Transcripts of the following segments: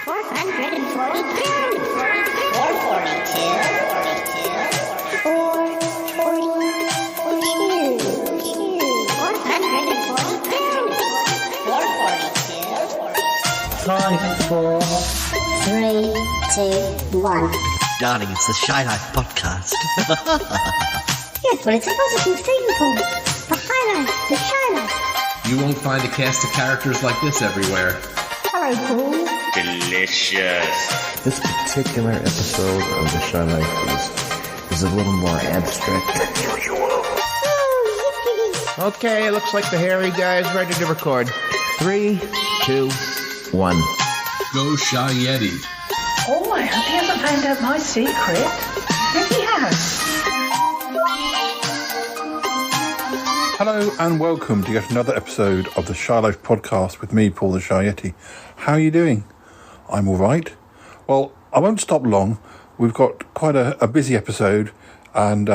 Five, four, three, two, one. Darling, it's the Shy Life podcast. Yes, well, it's a positive thing, Paul. The High Life, the Shy Life. You won't find a cast of characters like this everywhere. Hello, Paul. Delicious. This particular episode of the Shy Life is a little more abstract than usual. Oh, yippee. Okay, it looks like the hairy guy is ready to record. 3, 2, 1. Go Shy Yeti. Oh, I hope he hasn't found out my secret. If he has. Hello and welcome to yet another episode of the Shy Life podcast with me, Paul the Shy Yeti. How are you doing? I'm all right. Well, I won't stop long. We've got quite a busy episode and,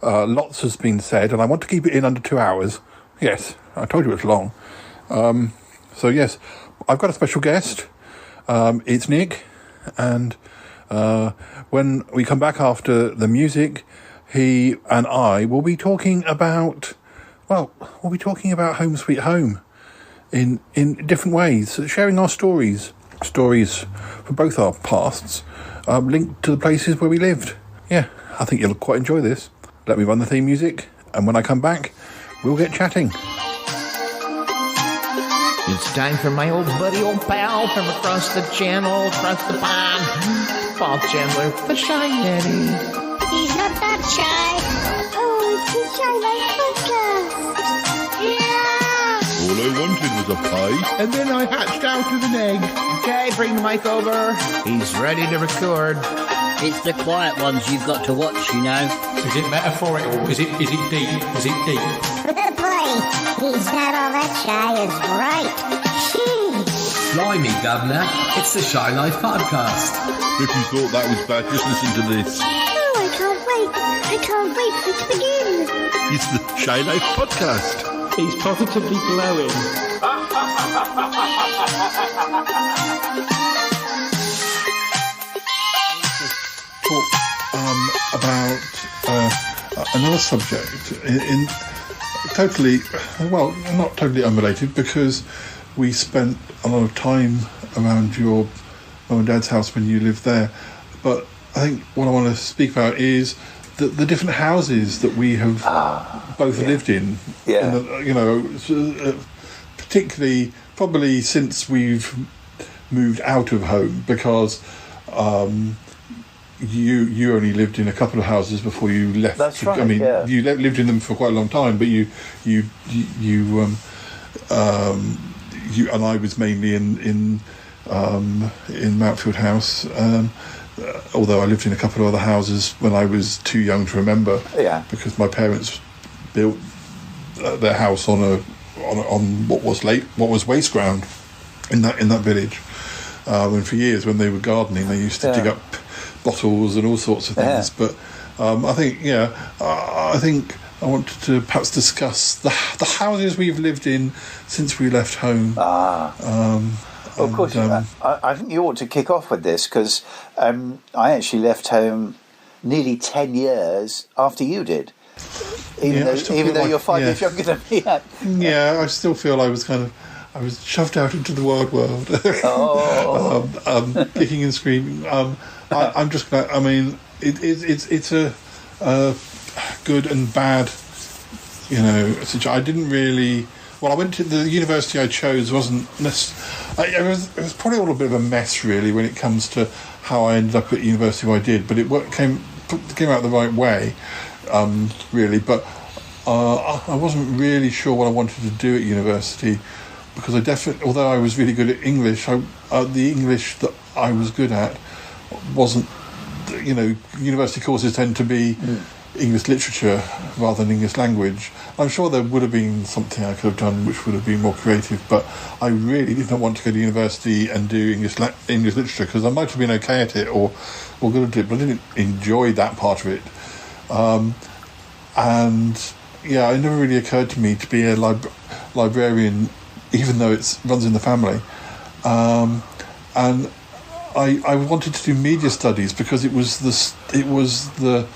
lots has been said and I want to keep it in under 2 hours. Yes, I told you it's long. So yes, I've got a special guest. It's Nick, and when we come back after the music, he and I will be talking about, Home Sweet Home in different ways, sharing our stories from both our pasts, linked to the places where we lived. Yeah, I think you'll quite enjoy this. Let me run the theme music, and when I come back, we'll get chatting. It's time for my old buddy, old pal from across the channel, across the pond, Paul Chandler, the Shy Yeti. He's not that shy. Oh, it's the Shy Life podcast. Yeah. All I wanted was a pie. And then I hatched out with an egg. Okay, bring the mic over. He's ready to record. It's the quiet ones you've got to watch, you know. Is it metaphorical? Is it deep? Is it deep? Boy, he's not all that shy, is right. Blimey, Governor. It's the Shy Life podcast. If you thought that was bad, just listen to this. Oh, I can't wait for it to begin. It's the Shy Life podcast. He's positively glowing. Talk about another subject in totally, not totally unrelated, because we spent a lot of time around your mum and dad's house when you lived there. But I think what I want to speak about is the different houses that we have both lived in. Yeah. And, particularly probably since we've moved out of home, because you only lived in a couple of houses before you left. That's right. I mean, yeah. you lived in them for quite a long time, but you and I was mainly in Mountfield House. Although I lived in a couple of other houses when I was too young to remember. Yeah. Because my parents built their house on what was waste ground in that village. And for years, when they were gardening, they used to dig up bottles and all sorts of things. But I think I wanted to perhaps discuss the houses we've lived in since we left home. Of course, I think you ought to kick off with this, because I actually left home nearly 10 years after you did. Even though you're 5 years younger than me. Yeah, I still feel I was shoved out into the wide world. Kicking and screaming. I'm just glad. I mean, it's a good and bad, situation. I didn't really. Well, I went to the university I chose wasn't necessarily. It was probably all a bit of a mess, really, when it comes to how I ended up at university where I did. But it came out the right way, really. But I wasn't really sure what I wanted to do at university, because although I was really good at English, the English that I was good at wasn't. University courses tend to be English literature rather than English language. I'm sure there would have been something I could have done which would have been more creative, but I really did not want to go to university and do English literature, because I might have been okay at it or good at it, but I didn't enjoy that part of it. It never really occurred to me to be a librarian, even though it runs in the family. and I wanted to do media studies because it was the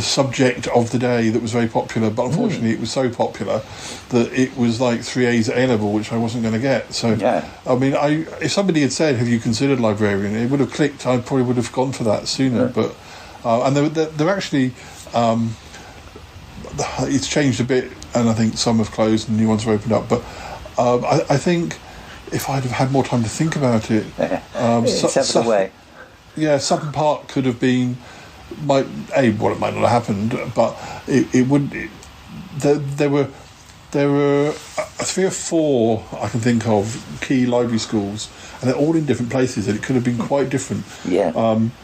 subject of the day that was very popular, but unfortunately it was so popular that it was like 3 A's at A-level, which I wasn't going to get. So, I mean, if somebody had said, have you considered librarian, it would have clicked. I probably would have gone for that sooner. But and they're actually, it's changed a bit, and I think some have closed and new ones have opened up. But I think if I'd have had more time to think about it, way. Yeah, Sutton Park could have been. It might not have happened, but it would. There were 3 or 4 I can think of key library schools, and they're all in different places, and it could have been quite different. Yeah.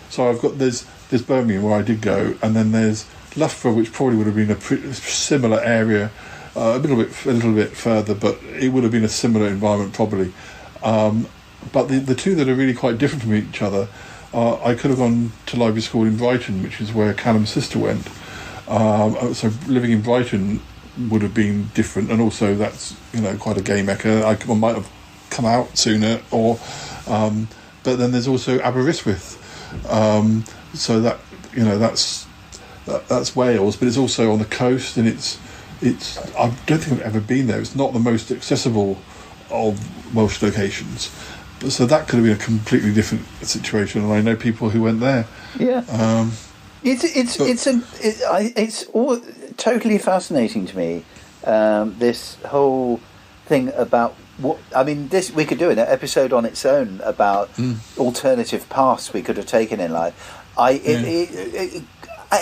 So I've got there's Birmingham where I did go, and then there's Loughborough, which probably would have been a similar area, a little bit further, but it would have been a similar environment probably. But the two that are really quite different from each other. I could have gone to library school in Brighton, which is where Callum's sister went. So living in Brighton would have been different, and also that's quite a gay mecca. I might have come out sooner, or but then there's also Aberystwyth. So that that's Wales, but it's also on the coast, and it's I don't think I've ever been there. It's not the most accessible of Welsh locations. So that could have been a completely different situation, and I know people who went there. Yeah, it's all totally fascinating to me. This whole thing about what I mean. This we could do an episode on its own about alternative paths we could have taken in life.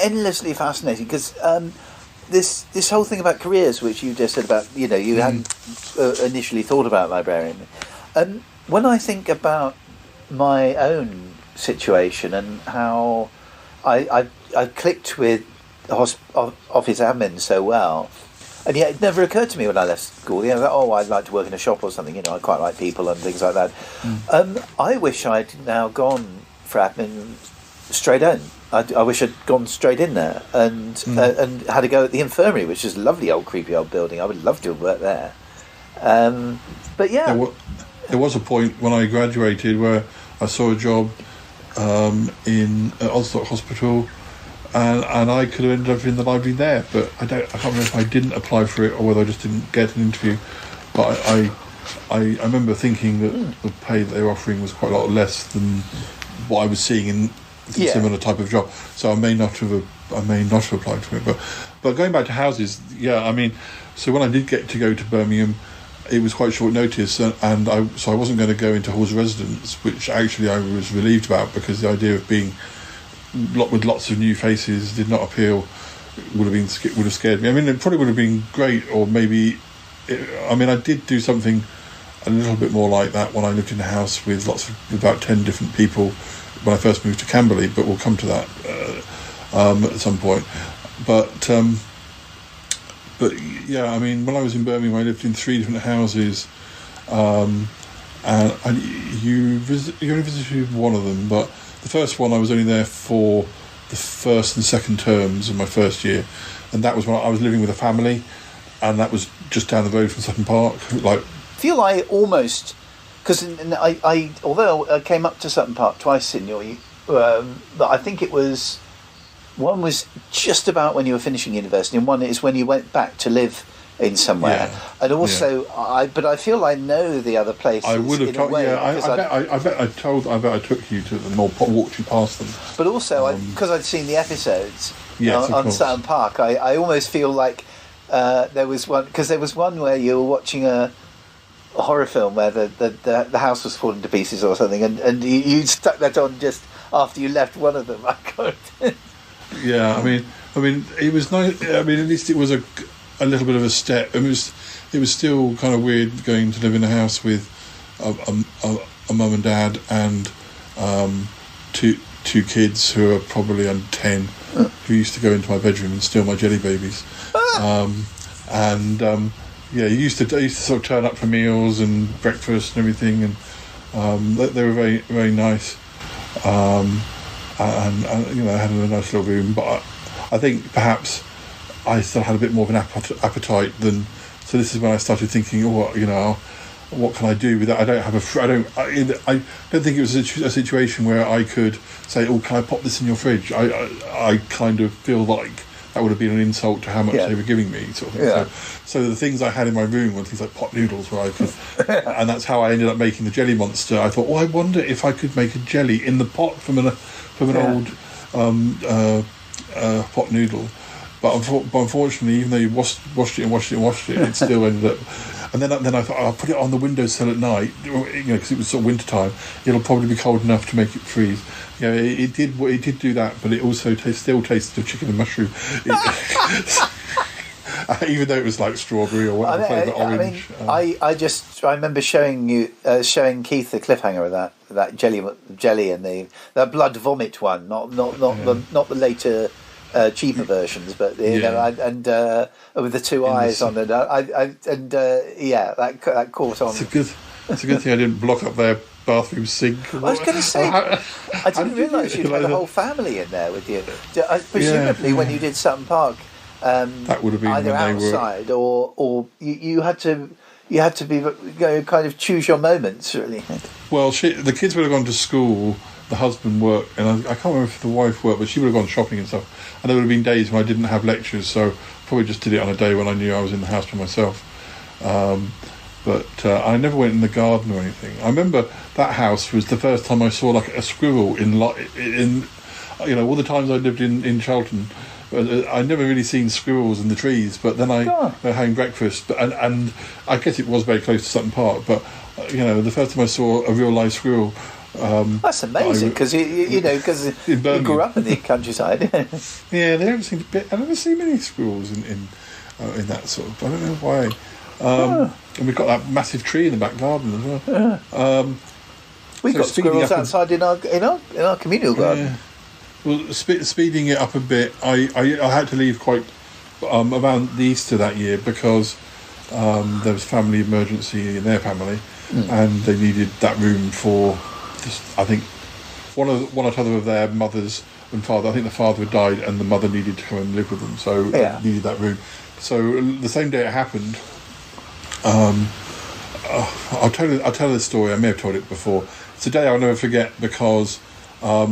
Endlessly fascinating because this whole thing about careers, which you just said about you hadn't initially thought about librarian. When I think about my own situation and how I clicked with office admin so well, and yet it never occurred to me when I left school. I'd like to work in a shop or something. I quite like people and things like that. I wish I'd now gone for admin straight in. I wish I'd gone straight in there and had a go at the infirmary, which is a lovely old creepy old building. I would love to have worked there. But yeah. There was a point when I graduated where I saw a job in Oslock Hospital, and I could have ended up in the library there, but I can't remember if I didn't apply for it or whether I just didn't get an interview. But I remember thinking that the pay that they were offering was quite a lot less than what I was seeing in a similar type of job. So I may not have applied for it. But going back to houses, I mean, so when I did get to go to Birmingham, it was quite short notice, and I wasn't going to go into Hall's residence, which actually I was relieved about, because the idea of being with lots of new faces did not appeal. Would have scared me. I mean, it probably would have been great, or maybe. I did do something a little bit more like that when I lived in a house with about 10 different people when I first moved to Camberley. But we'll come to that at some point. But yeah, I mean, when I was in Birmingham, I lived in 3 different houses, and you only visited one of them. But the first one, I was only there for the first and second terms of my first year, and that was when I was living with a family, and that was just down the road from Sutton Park. I feel like almost, because I although I came up to Sutton Park twice in your, but I think it was. One was just about when you were finishing university, and one is when you went back to live in somewhere. Yeah, and also, I feel I know the other places. I would have told. Yeah, I bet I took you to them or walked you past them. But also, because I'd seen the episodes on Sutton Park, I almost feel like there was one, because there was one where you were watching a horror film where the house was falling to pieces or something, and you stuck that on just after you left one of them. I can't. Yeah, I mean, it was nice. I mean, at least it was a little bit of a step. It was still kind of weird going to live in a house with a mum and dad and two kids who are probably under 10, who used to go into my bedroom and steal my jelly babies. You used to sort of turn up for meals and breakfast and everything, and they were very, very nice. And I had a nice little room, but I think perhaps I still had a bit more of an appetite than. So this is when I started thinking, what can I do with that? I don't have I don't think it was a situation where I could say, oh, can I pop this in your fridge? I kind of feel like that would have been an insult to how much they were giving me, sort of thing. Yeah. So the things I had in my room were things like pot noodles, where I could, and that's how I ended up making the jelly monster. I thought, I wonder if I could make a jelly in the pot from an old pot noodle. But unfortunately, even though you washed it, it still ended up. And then I thought, I'll put it on the windowsill at night, because it was sort of winter time. It'll probably be cold enough to make it freeze. It did do that, but it also still tasted of chicken and mushroom, even though it was like strawberry or whatever flavour, orange. I remember showing Keith the cliffhanger of that jelly and the blood vomit one, not the later. Cheaper versions, but with the two eyes on it, that caught on. It's a good thing I didn't block up their bathroom sink. I was going to say, I didn't realise you had a whole family in there with you. Presumably, when you did Sutton Park, that would have been either when they outside or you had to be kind of choose your moments, really. Well, the kids would have gone to school. The husband worked, and I can't remember if the wife worked, but she would have gone shopping and stuff. And there would have been days when I didn't have lectures, so probably just did it on a day when I knew I was in the house by myself. But I never went in the garden or anything. I remember that house was the first time I saw like a squirrel in all the times I lived in Charlton. I'd never really seen squirrels in the trees, but then I having breakfast, and I guess it was very close to Sutton Park. But the first time I saw a real live squirrel. That's amazing because you grew up in the countryside. Yeah, they don't seem to be. I've never seen many squirrels in that sort of. I don't know why. And we've got that massive tree in the back garden as well. We've got squirrels outside in our communal garden. Yeah. Well, speeding it up a bit, I had to leave quite around the Easter that year because there was family emergency in their family, and they needed that room for. I think one or t'other of their mothers and father. I think the father had died, and the mother needed to come and live with them, so needed that room. So the same day it happened, I'll tell this story. I may have told it before. It's a day I'll never forget because I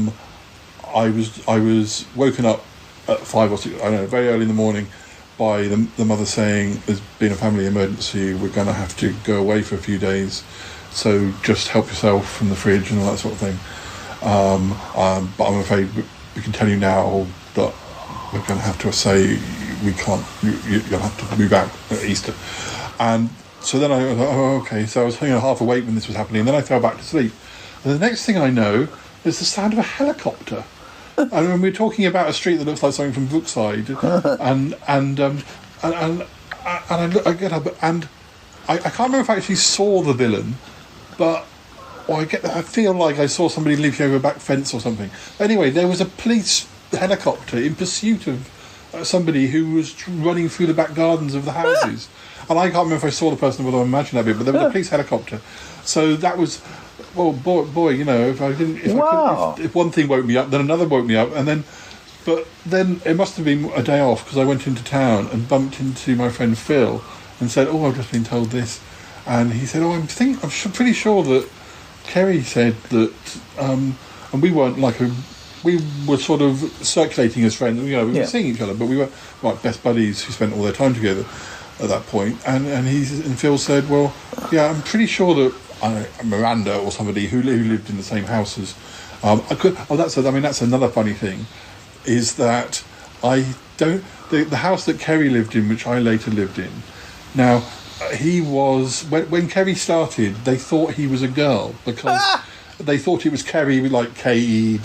was woken up at 5 or 6. I don't know, very early in the morning by the mother saying, "There's been a family emergency. We're going to have to go away for a few days. So just help yourself from the fridge and all that sort of thing." But I'm afraid we can tell you now that we're going to have to say we can't. You'll have to move out at Easter. And so then I thought, okay. So I was half awake when this was happening, and then I fell back to sleep. And the next thing I know, there's the sound of a helicopter. And when we're talking about a street that looks like something from Brookside, and I get up and I can't remember if I actually saw the villain. But I feel like I saw somebody leaping over a back fence or something. Anyway, there was a police helicopter in pursuit of somebody who was running through the back gardens of the houses. And I can't remember if I saw the person, whether I imagined that bit, but there was a police helicopter. So that was, well, boy, if one thing woke me up, then another woke me up, but then it must have been a day off because I went into town and bumped into my friend Phil and said, "Oh, I've just been told this." And he said, I'm pretty sure that Kerry said that, and we weren't we were sort of circulating as friends. We were seeing each other, but we were like best buddies who spent all their time together at that point. And Phil said, "Well, yeah, I'm pretty sure that Miranda or somebody who lived in the same house as that's another funny thing, is that the house that Kerry lived in, which I later lived in, now." He was when Kerry started. They thought he was a girl because they thought it was Kerry with like KERRY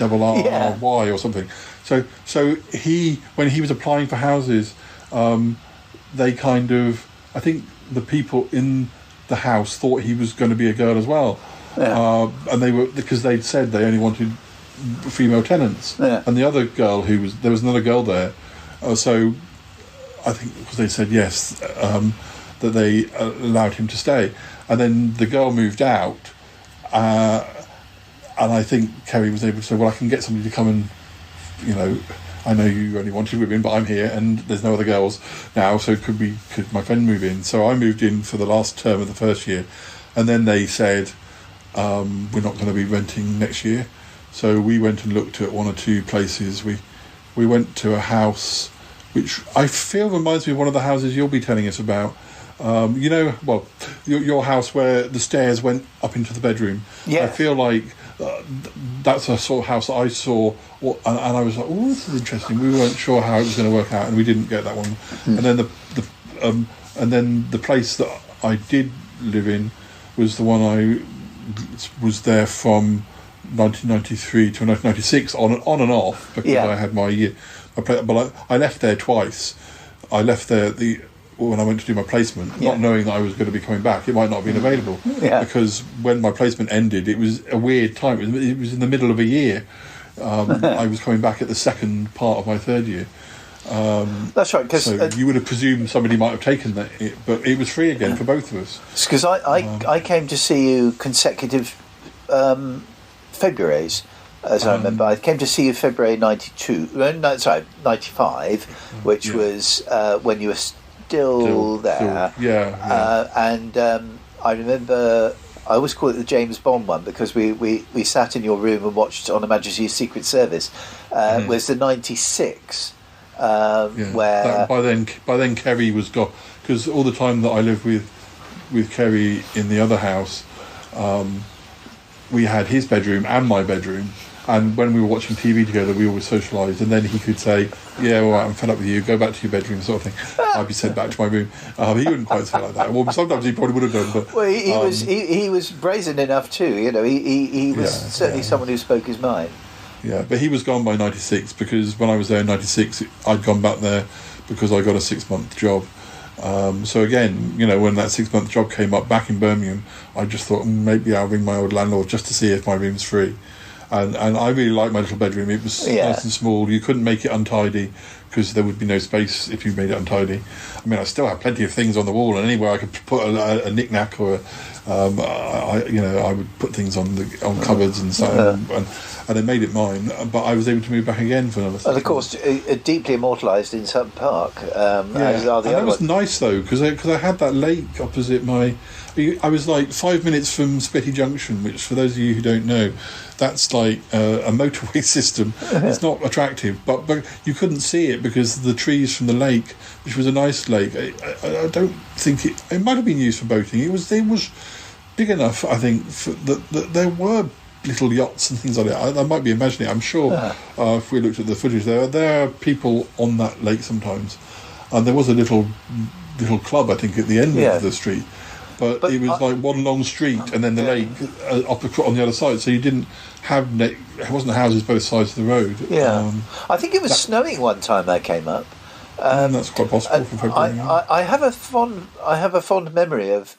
or something. So when he was applying for houses, they kind of, I think the people in the house thought he was going to be a girl as well, and they were, because they'd said they only wanted female tenants, and the other girl there was another girl there, so I think because they said yes. That they allowed him to stay, and then the girl moved out, and I think Kerry was able to say, "Well, I can get somebody to come and, I know you only wanted women, but I'm here, and there's no other girls now, so could my friend move in?" So I moved in for the last term of the first year, and then they said we're not going to be renting next year. So we went and looked at one or two places. We went to a house which I feel reminds me of one of the houses you'll be telling us about. Your house where the stairs went up into the bedroom. Yeah. I feel like that's a sort of house that I saw, and I was like, "Oh, this is interesting." We weren't sure how it was going to work out, and we didn't get that one. And then the place that I did live in was the one I was there from 1993 to 1996 on and off because I had my year. But I left there twice. I left there when I went to do my placement, not knowing that I was going to be coming back. It might not have been available because when my placement ended, it was a weird time. It was in the middle of a year. I was coming back at the second part of my third year. That's right. Cause, so you would have presumed somebody might have taken that, but it was free again for both of us. Because I came to see you consecutive Februarys, as I remember. I came to see you February 95, which was when you were still there. And I remember I always call it the James Bond one because we sat in your room and watched On Her Majesty's Secret Service. Was the 96. Where by then Kerry was gone, because all the time that I lived with Kerry in the other house, we had his bedroom and my bedroom, and when we were watching TV together we always socialised, and then he could say, yeah, all right, I'm fed up with you, go back to your bedroom, sort of thing. I'd be sent back to my room. He wouldn't quite say like that. Well, sometimes he probably would have done, but well, he was brazen enough too, he was certainly someone who spoke his mind. Yeah, but he was gone by 96 because when I was there in 96, I'd gone back there because I got a 6-month job. So again, when that 6-month job came up back in Birmingham, I just thought maybe I'll ring my old landlord just to see if my room's free. And I really liked my little bedroom. It was nice and small. You couldn't make it untidy because there would be no space if you made it untidy. I mean, I still have plenty of things on the wall, and anywhere I could put a knick-knack or I would put things on cupboards and stuff, and I made it mine. But I was able to move back again for another 6 months. And of course, deeply immortalised in Sutton Park. As are the and other that was nice though because I had that lake opposite my. I was like 5 minutes from Spitty Junction, which, for those of you who don't know, that's like a motorway system. It's not attractive, but you couldn't see it because of the trees from the lake, which was a nice lake. I don't think it might have been used for boating. It was big enough, I think, that there were little yachts and things like that. I might be imagining it. I'm sure if we looked at the footage, there are people on that lake sometimes, and there was a little club, I think, at the end of the street. But it was like one long street and then the lake up on the other side, so you didn't have it wasn't houses both sides of the road. I think it was snowing one time I came up. That's quite possible for February. I have a fond memory of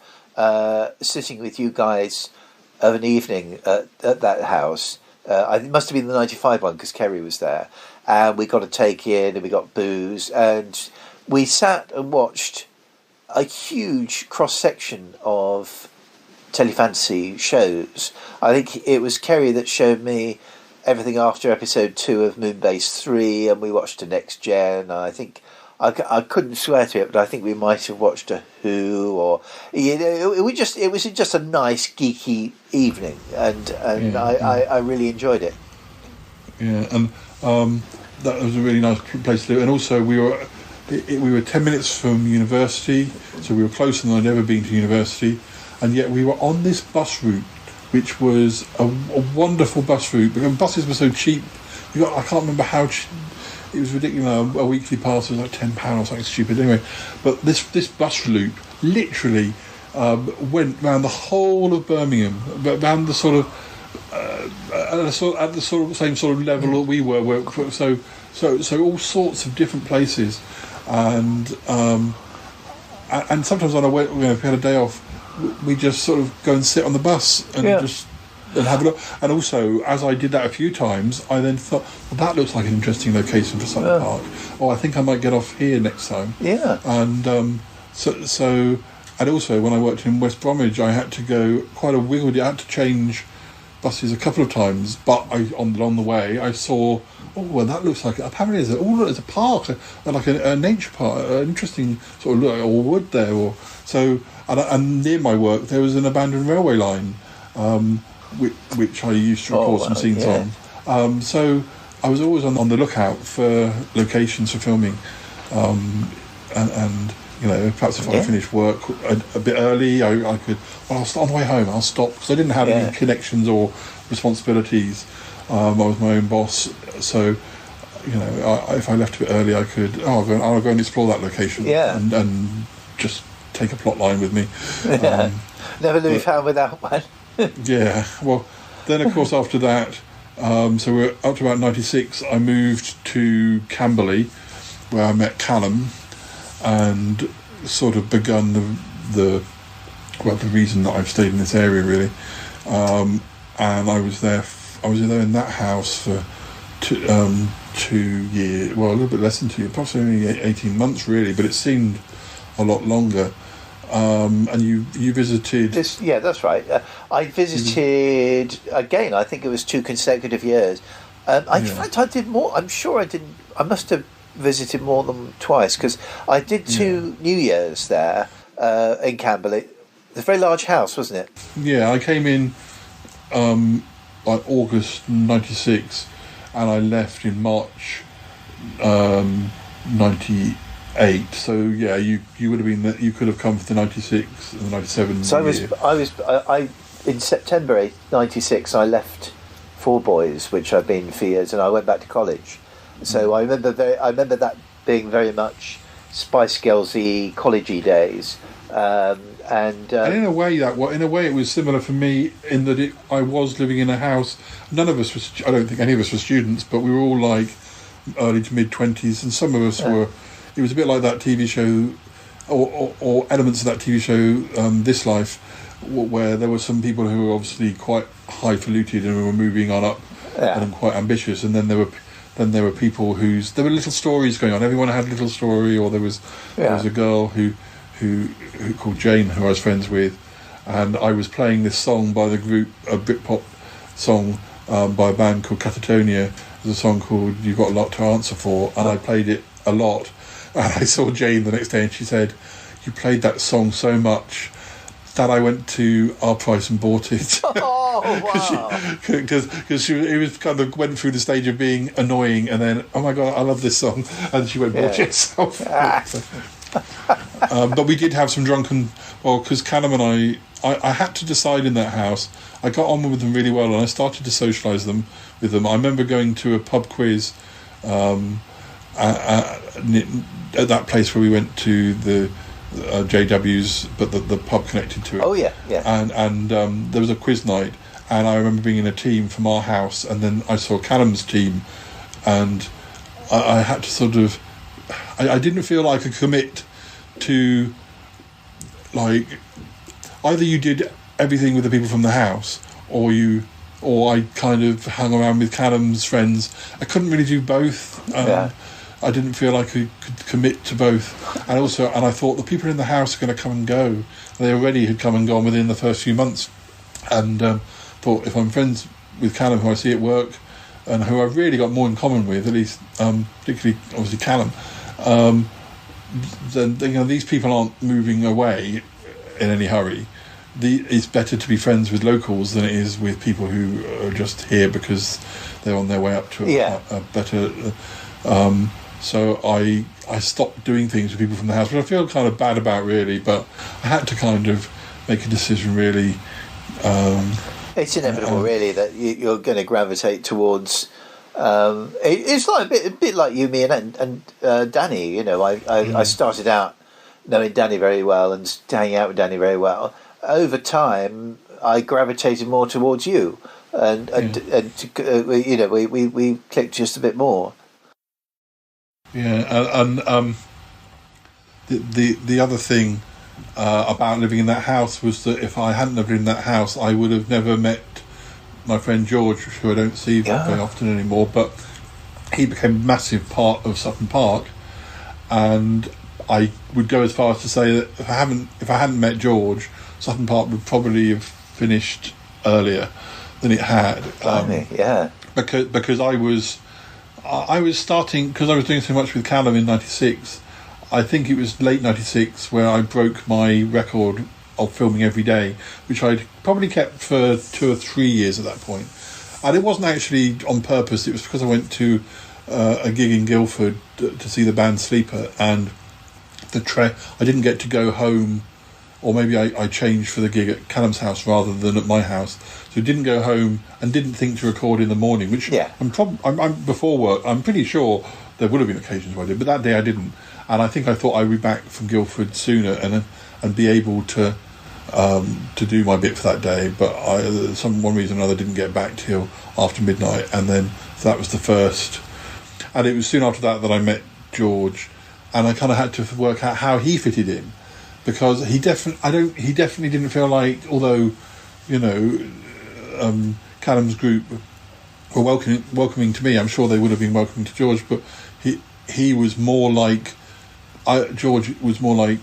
sitting with you guys of an evening at that house. It must have been the 95 one because Kerry was there, and we got a take in and we got booze and we sat and watched a huge cross-section of telefantasy shows. I think it was Kerry that showed me everything after episode 2 of Moonbase 3, and we watched a Next Gen. I think I couldn't swear to it, but I think we might have watched a Who, or it was just a nice geeky evening, and I really enjoyed it. Yeah, and that was a really nice place to live, and also we were 10 minutes from university, so we were closer than I'd ever been to university, and yet we were on this bus route, which was a wonderful bus route, because buses were so cheap. I can't remember how cheap. It was ridiculous. A weekly pass was like £10 or something stupid. Anyway, but this bus loop literally went round the whole of Birmingham, around the sort of at the sort of same sort of level that we were. So all sorts of different places, and sometimes when I went, if we had a day off, we just sort of go and sit on the bus and just have a look. And also, as I did that a few times, I then thought, well, that looks like an interesting location for Sutton Park. Oh, I think I might get off here next time. Yeah. And so and also when I worked in West Bromwich, I had to go quite a wiggle. I had to change buses a couple of times, but along the way I saw oh, well, that looks like apparently there's a park, like a nature park, an interesting sort of look, or wood there, or so. And near my work there was an abandoned railway line, which I used to record some scenes on. So I was always on the lookout for locations for filming, and you know, perhaps if I finished work a bit early, I could. Well, on the way home, I'll stop because I didn't have any connections or responsibilities. I was my own boss, so you know, if I left a bit early, I could. I'll go and explore that location. And just take a plot line with me. Never leave home without one. Yeah. Well, then of course after that, so we're up to about 96. I moved to Camberley, where I met Callum, and sort of begun the reason that I've stayed in this area really. And I was there in that house for 2 years. Well, a little bit less than 2 years, possibly 18 months really, but it seemed a lot longer. And you visited this? Yeah, that's right. I visited again. I think it was 2 consecutive years. In fact, I did more. I'm sure I didn't. I must have visited more than twice because I did 2 New Years there in Camberley. It's a very large house, wasn't it? Yeah, I came in like August 96, and I left in March 98. So yeah, you would have been that. You could have come for the 96 and the 97. So I in September 96. I left Four Boys, which I've been for years, and I went back to college. So I remember that being very much Spice Girls-y, college-y days. And in a way it was similar for me in that I was living in a house. None of us was. I don't think any of us were students, but we were all like early to mid 20s, and some of us were. It was a bit like that TV show, or elements of that TV show, This Life, where there were some people who were obviously quite highfalutin and were moving on up and quite ambitious, and then there were people there were little stories going on. Everyone had a little story, or there was a girl who called Jane, who I was friends with, and I was playing this song by the group, a Britpop song by a band called Catatonia. There's a song called You've Got a Lot to Answer For, and I played it a lot. And I saw Jane the next day, and she said, "You played that song so much that I went to our price and bought it." Oh wow! Because it was kind of went through the stage of being annoying, and then oh my god, I love this song, and she went and bought it herself. But we did have some drunken. Well, because Callum and I had to decide in that house. I got on with them really well, and I started to socialise with them. I remember going to a pub quiz. At that place where we went to the JW's, but the pub connected to it. Oh yeah. And there was a quiz night, and I remember being in a team from our house, and then I saw Callum's team, and I had to sort of, I didn't feel I could commit to, like, either you did everything with the people from the house, or I kind of hung around with Callum's friends. I couldn't really do both. I didn't feel I could commit to both, and I thought the people in the house are going to come and go. They already had come and gone within the first few months, and thought if I'm friends with Callum, who I see at work, and who I've really got more in common with, at least particularly obviously Callum, then these people aren't moving away in any hurry. It's better to be friends with locals than it is with people who are just here because they're on their way up to a better. So I stopped doing things with people from the house, which I feel kind of bad about, really. But I had to kind of make a decision, really. It's inevitable, really, that you're going to gravitate towards. It's like a bit like you, me, and Danny. You know, I started out knowing Danny very well and hanging out with Danny very well. Over time, I gravitated more towards you, and you know, we clicked just a bit more. Yeah, and the other thing about living in that house was that if I hadn't lived in that house, I would have never met my friend George, who I don't see very often anymore. But he became a massive part of Sutton Park, and I would go as far as to say that if I hadn't met George, Sutton Park would probably have finished earlier than it had. Yeah, because I was I was starting, because I was doing so much with Callum in '96. I think it was late '96 where I broke my record of filming every day, which I'd probably kept for 2 or 3 years at that point. And it wasn't actually on purpose. It was because I went to a gig in Guildford to see the band Sleeper, and I didn't get to go home, or maybe I changed for the gig at Callum's house rather than at my house. So didn't go home and didn't think to record in the morning, which I'm before work. I'm pretty sure there would have been occasions where I did, but that day I didn't. And I think I thought I'd be back from Guildford sooner and be able to do my bit for that day. But one reason or another didn't get back till after midnight, and then so that was the first. And it was soon after that I met George, and I kind of had to work out how he fitted in, because he definitely didn't feel like, although, you know, Callum's group were welcoming to me, I'm sure they would have been welcoming to George, but he was more like George was more like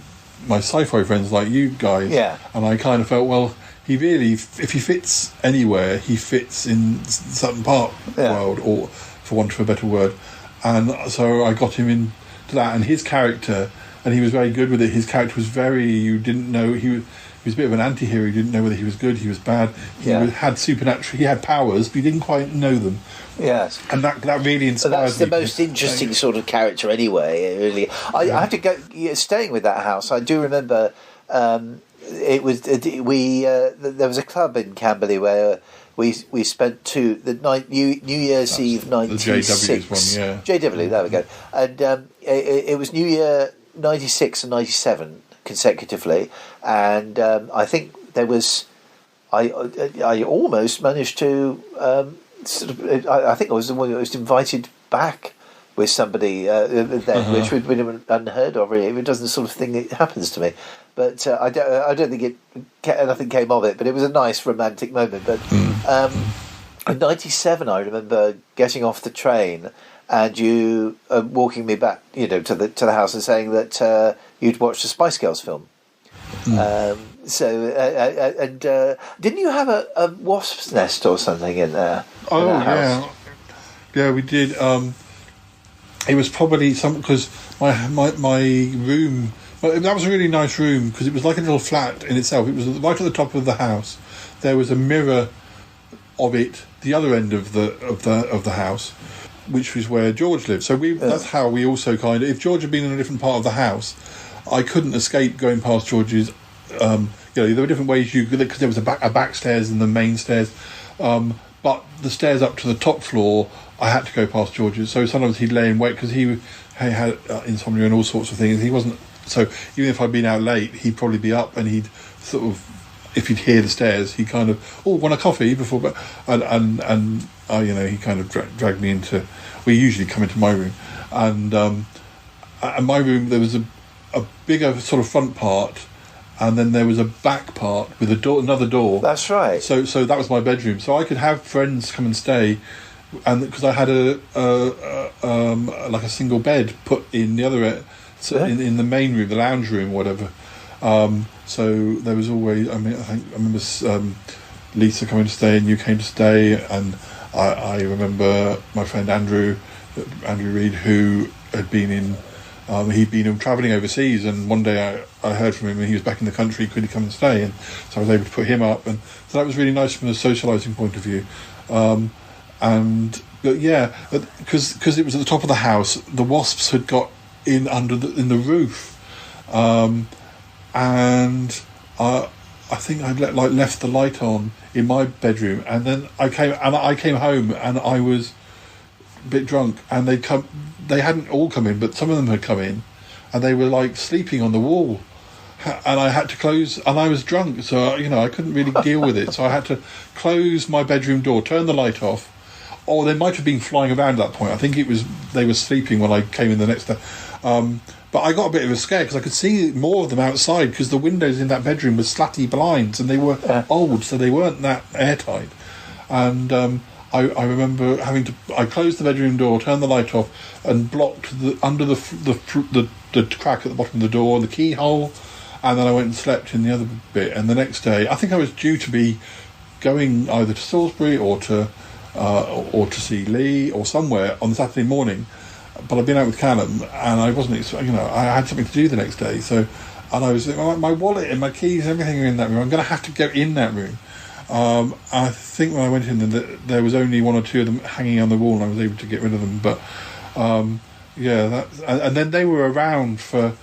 my sci-fi friends, like you guys. Yeah. And I kind of felt, well, he really, if he fits anywhere, he fits in Sutton Park world, or for want of a better word. And so I got him into that, and his character, and he was very good with it. His character was you didn't know, he was a bit of an anti-hero. You didn't know whether he was good, he was bad. He had supernatural, he had powers, but you didn't quite know them. Yes, and that really inspired me. That's the most interesting sort of character, anyway. Really, I have to go. Staying with that house, I do remember. It was there was a club in Camberley where we spent New Year's Eve '96. The JW's one, yeah. JW, there we go. And it was New Year '96 and '97 consecutively, and I think there was. I almost managed to. I think I was the one who was invited back with somebody then, which would have been unheard of. Really, it doesn't sort of thing that happens to me. But I don't think nothing came of it. But it was a nice romantic moment. But in '97, I remember getting off the train and you walking me back, to the house and saying that you'd watched the Spice Girls film. Didn't you have a wasp's nest or something in there? Oh, yeah, we did. It was probably because my room. Well, that was a really nice room because it was like a little flat in itself. It was right at the top of the house. There was a mirror of it, the other end of the house, which was where George lived. So that's how we also kind of. If George had been in a different part of the house, I couldn't escape going past George's. There were different ways you could, because there was a back stairs and the main stairs, but the stairs up to the top floor I had to go past George's. So sometimes he'd lay in wait because he had insomnia and all sorts of things. He wasn't, so even if I'd been out late, he'd probably be up, and he'd sort of, if he'd hear the stairs, he kind of, want a coffee before, and he kind of dragged me into. We usually come into my room, and my room there was a bigger sort of front part. And then there was a back part with another door. That's right. So that was my bedroom. So I could have friends come and stay, and because I had like a single bed put in the other end, in the main room, the lounge room, whatever. So there was always. I remember Lisa coming to stay, and you came to stay, and I remember my friend Andrew Reid, who had been in. He'd been travelling overseas, and one day I heard from him, and he was back in the country. Could he come and stay? And so I was able to put him up, and so that was really nice from a socialising point of view. Because it was at the top of the house, the wasps had got in in the roof, and I think I'd left the light on in my bedroom, and then I came home, and I was a bit drunk, and they hadn't all come in, but some of them had come in, and they were like sleeping on the wall, and I had to close, and I was drunk, so I couldn't really deal with it, so I had to close my bedroom door, turn the light off, or they might have been flying around at that point. I think they were sleeping when I came in the next day, but I got a bit of a scare because I could see more of them outside, because the windows in that bedroom were slatty blinds, and they were old, so they weren't that airtight, and I remember I closed the bedroom door, turned the light off, and blocked under the crack at the bottom of the door, the keyhole, and then I went and slept in the other bit. And the next day, I think I was due to be going either to Salisbury or to or to see Lee or somewhere on the Saturday morning. But I've been out with Callum, and I wasn't, I had something to do the next day. So, and I was my wallet and my keys, everything are in that room. I'm going to have to go in that room. I think when I went in, there was only one or two of them hanging on the wall, and I was able to get rid of them. But yeah, and then they were around for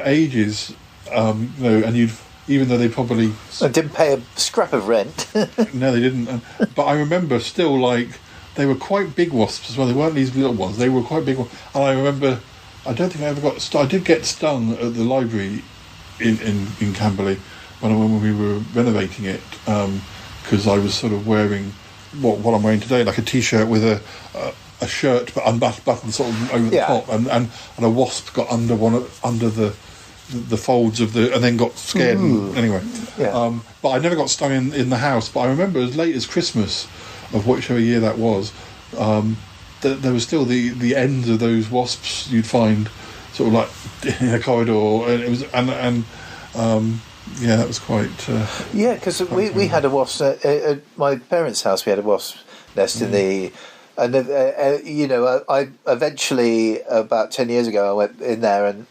ages, and even though they probably didn't pay a scrap of rent. No, they didn't. But I remember still, like, they were quite big wasps as well. They weren't these little ones. They were quite big ones. And I remember, I don't think I ever got stung. I did get stung at the library in Camberley when we were renovating it, because I was sort of wearing what I'm wearing today, like a T-shirt with a shirt but unbuttoned sort of over the top, and a wasp got under the folds of and then got scared. Anyway, but I never got stung in the house. But I remember as late as Christmas of whichever year that was, there was still the ends of those wasps you'd find sort of like in a corridor, and it was that was quite because we had a wasp at my parents' house. We had a wasp nest in the. And I eventually, about 10 years ago, I went in there, and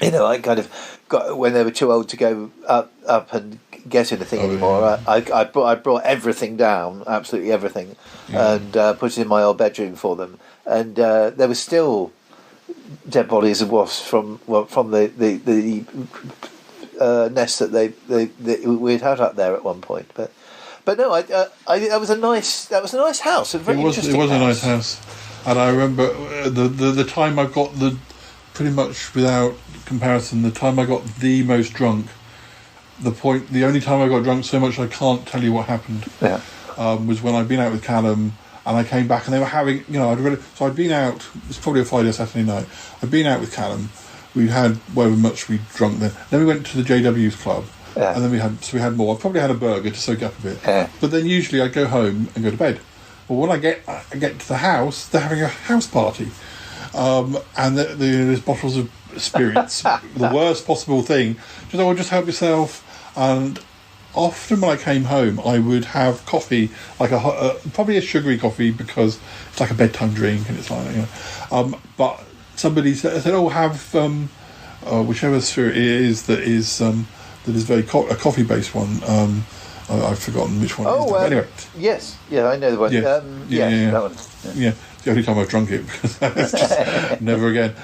I kind of got, when they were too old to go up and get anything anymore. I brought everything down, absolutely everything, and put it in my old bedroom for them. And there were still dead bodies of wasps from the nest that we'd had up there at one point, But no, that was a nice house. It was a nice house, and I remember the time I got pretty much without comparison, the time I got the most drunk. The only time I got drunk so much I can't tell you what happened. Yeah, was when I'd been out with Callum, and I came back and they were having, I'd been out. It was probably a Friday or Saturday night. I'd been out with Callum. We had however much we'd drunk then. Then we went to the JW's club. Yeah. And then we had more. I probably had a burger to soak up a bit. Yeah. But then usually I'd go home and go to bed. Well, when I get to the house, they're having a house party, and there's bottles of spirits, the worst possible thing. Just help yourself. And often when I came home, I would have coffee, like probably a sugary coffee, because it's like a bedtime drink, and it's like but somebody said, "Oh, have whichever spirit it is that is." That is very a coffee-based one. I've forgotten which one it is. Anyway. Yes. Yeah, I know the one. Yeah. That one. Yeah. It's the only time I've drunk it, because it's just never again.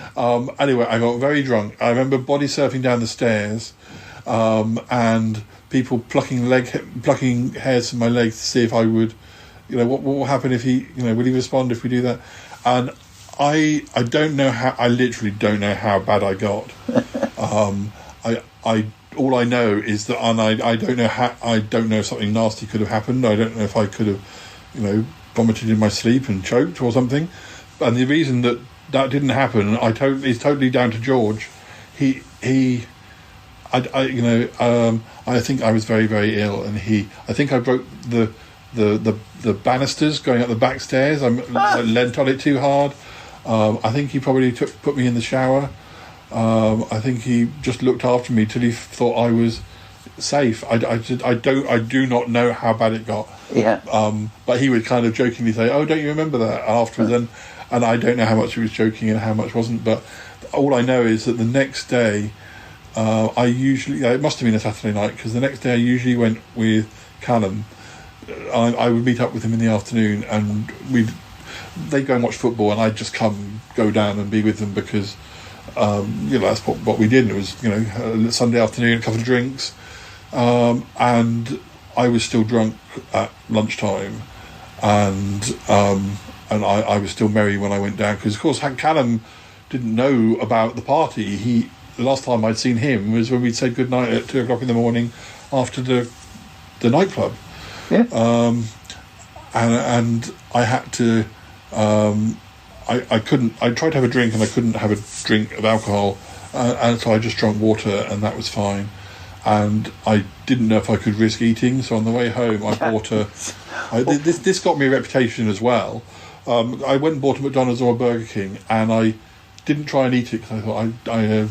Anyway, I got very drunk. I remember body surfing down the stairs, and people plucking hairs from my legs to see if I would, what will happen if he, will he respond if we do that? And I don't know how. I literally don't know how bad I got. All I know is that, and I don't know how. I don't know if something nasty could have happened. I don't know if I could have, vomited in my sleep and choked or something. And the reason that didn't happen, is totally down to George. I think I was very, very ill, and I think I broke the banisters going up the back stairs. I leant on it too hard. I think he probably put me in the shower. I think he just looked after me till he thought I was safe. I do not know how bad it got. Yeah. But he would kind of jokingly say, "Oh, don't you remember that?" afterwards, and I don't know how much he was joking and how much wasn't. But all I know is that the next day, I usually, it must have been a Saturday night, because the next day I usually went with Callum. I would meet up with him in the afternoon, and they'd go and watch football, and I'd just go down and be with them, because. That's what we did. It was, a Sunday afternoon, a couple of drinks, and I was still drunk at lunchtime, and I was still merry when I went down, because of course Callum didn't know about the party. The last time I'd seen him was when we'd said goodnight at 2:00 in the morning after the nightclub. Yeah. And I had to. I couldn't. I tried to have a drink, and I couldn't have a drink of alcohol, and so I just drank water, and that was fine. And I didn't know if I could risk eating, so on the way home, I bought this got me a reputation as well. I went and bought a McDonald's or a Burger King, and I didn't try and eat it, because I thought I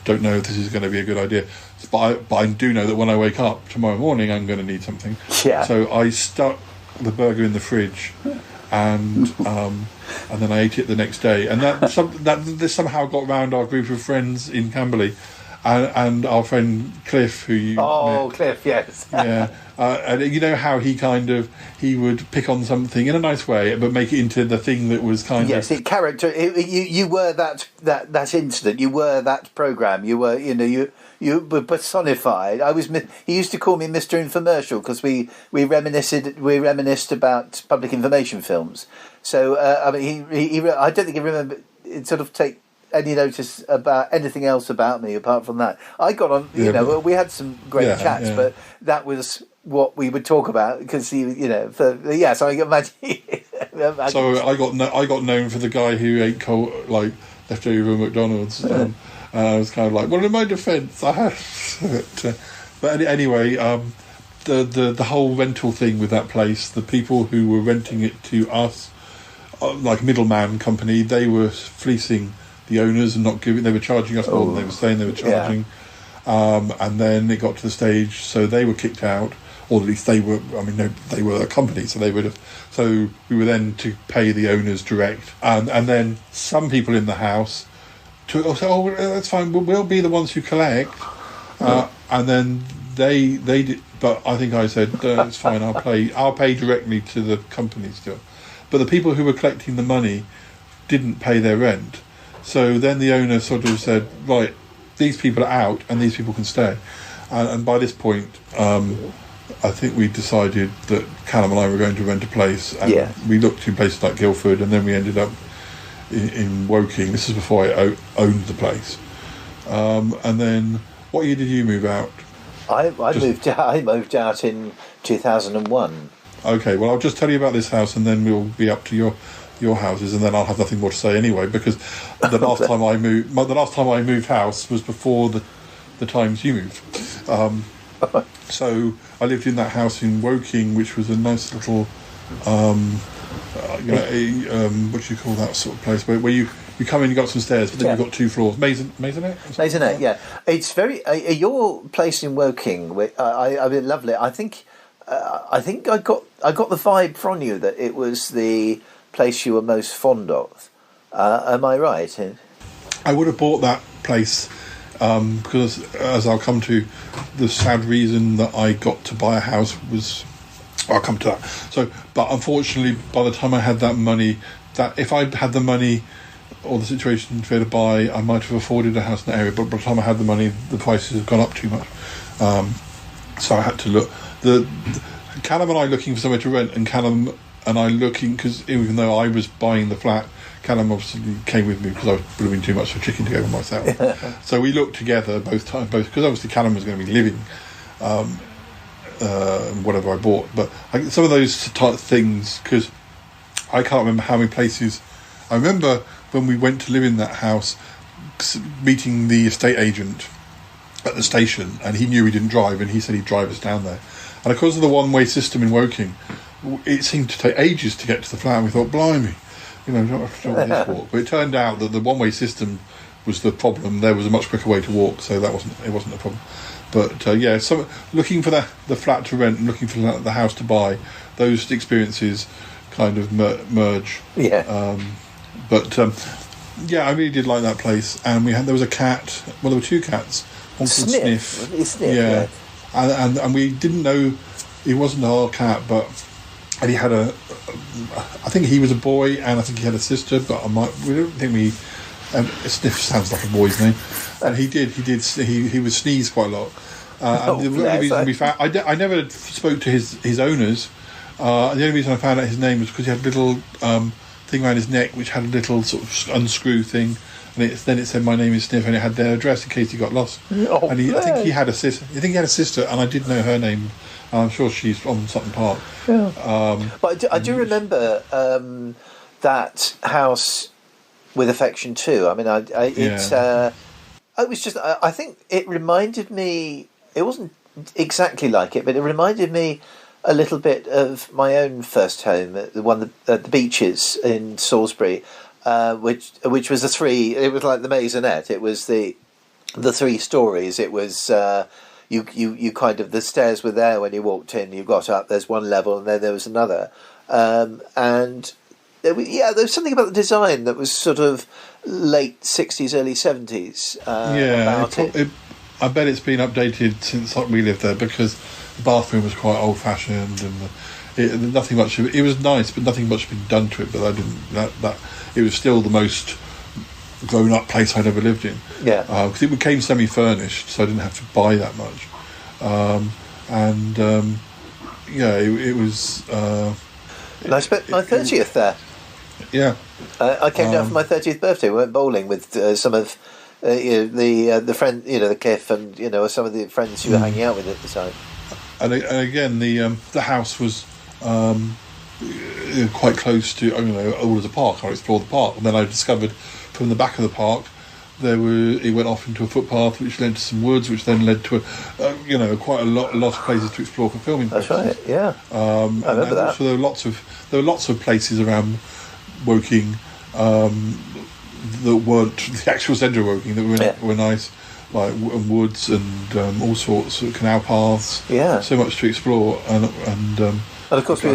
don't know if this is going to be a good idea. But I do know that when I wake up tomorrow morning, I'm going to need something. Yeah. So I the burger in the fridge, and then I ate it the next day, and that somehow got round our group of friends in Camberley, and our friend Cliff, who you met. Cliff, yes. Yeah, and you know how he would pick on something in a nice way, but make it into the thing that was You were that incident. You were that program. You were, you were personified. He used to call me Mr. Infomercial because we reminisced about public information films. So I don't think he remembered sort of take any notice about anything else about me apart from that. I got on, we had some great chats, but that was what we would talk about because so I can imagine. So I got known for the guy who ate leftover McDonald's. I was kind of like, well, in my defence, I have. But anyway, the whole rental thing with that place, the people who were renting it to us, like middleman company, they were fleecing the owners and not giving. They were charging us more than they were saying they were charging. And then it got to the stage, so they were kicked out, or at least they were. I mean, no, they were a company, so they would have. So we were then to pay the owners direct, and then some people in the house say, that's fine. We'll be the ones who collect, and then they did. But I think I said it's fine. I'll pay directly to the company still. But the people who were collecting the money didn't pay their rent. So then the owner sort of said, right, these people are out and these people can stay. And by this point, I think we decided that Callum and I were going to rent a place. And we looked in places like Guildford, and then we ended up in Woking. This is before I owned the place. And then, what year did you move out? I moved out in 2001. Okay, well, I'll just tell you about this house, and then we'll be up to your houses, and then I'll have nothing more to say anyway, because the last time I moved house was before the times you moved. So I lived in that house in Woking, which was a nice little, what do you call that sort of place where you come in, you got some stairs, but then you've got 2 floors. Maisonette. Maisonette, yeah. It's very your place in Woking. I loved it. I think I got the vibe from you that it was the place you were most fond of. Am I right? I would have bought that place because, as I'll come to, the sad reason that I got to buy a house was. I'll come to that. So, but unfortunately, by the time I had that money, that if I'd had the money or the situation to buy, I might have afforded a house in the area. But by the time I had the money, the prices have gone up too much. So I had to look. Callum and I looking for somewhere to rent, and Callum and I looking, because even though I was buying the flat, Callum obviously came with me because I was blooming too much for chicken to go with myself. So we looked together both because obviously Callum was going to be living whatever I bought. But some of those type of things, because I can't remember how many places. I remember when we went to live in that house, meeting the estate agent at the station, and he knew we didn't drive, and he said he'd drive us down there. And because of the one-way system in Woking, it seemed to take ages to get to the flat, and we thought, blimey, don't have to do all this walk. But it turned out that the one-way system was the problem. There was a much quicker way to walk, so it wasn't a problem. But so looking for the flat to rent and looking for the house to buy, those experiences kind of merge. Yeah. I really did like that place, and there was a cat. Well, there were 2 cats. One called Sniff. Yeah. And we didn't know he wasn't our cat, and he had I think he was a boy, and I think he had a sister, but we don't think we. Sniff sounds like a boy's name, and he would sneeze quite a lot. And the only reason we found, I never spoke to his owners. The only reason I found out his name was because he had a little thing around his neck, which had a little sort of unscrew thing. And then it said, "My name is Sniff," and it had their address in case he got lost. Oh, and I think he had a sister. I think he had a sister, and I did know her name. I'm sure she's on Sutton Park. Yeah. But I do remember that house with affection too. I mean, it was just. I think it reminded me. It wasn't exactly like it, but it reminded me a little bit of my own first home, the one at the Beaches in Salisbury. Which was the 3. It was like the Maisonette. It was the 3 stories. It was you kind of, the stairs were there when you walked in. You got up. There's one level, and then there was another, and there was something about the design that was sort of late 60s, early 70s. I bet it's been updated since we lived there, because the bathroom was quite old-fashioned, and nothing much. It was nice, but nothing much had been done to it. But I didn't. That it was still the most grown-up place I'd ever lived in. Yeah, because it became semi-furnished, so I didn't have to buy that much. It was. And I spent my 30th there. Yeah, I came down for my 30th birthday. We went bowling with some of the friend, the Cliff, and some of the friends you were hanging out with at the time. And again, the house was quite close to Alder's Park. I explored the park, and then I discovered from the back of the park it went off into a footpath which led to some woods, which then led to quite a lot of places to explore for filming. That's right. Yeah, I remember that. So there were lots of places around Woking that weren't the actual centre of Woking that were nice, like woods and all sorts of canal paths. Yeah, so much to explore, and of course we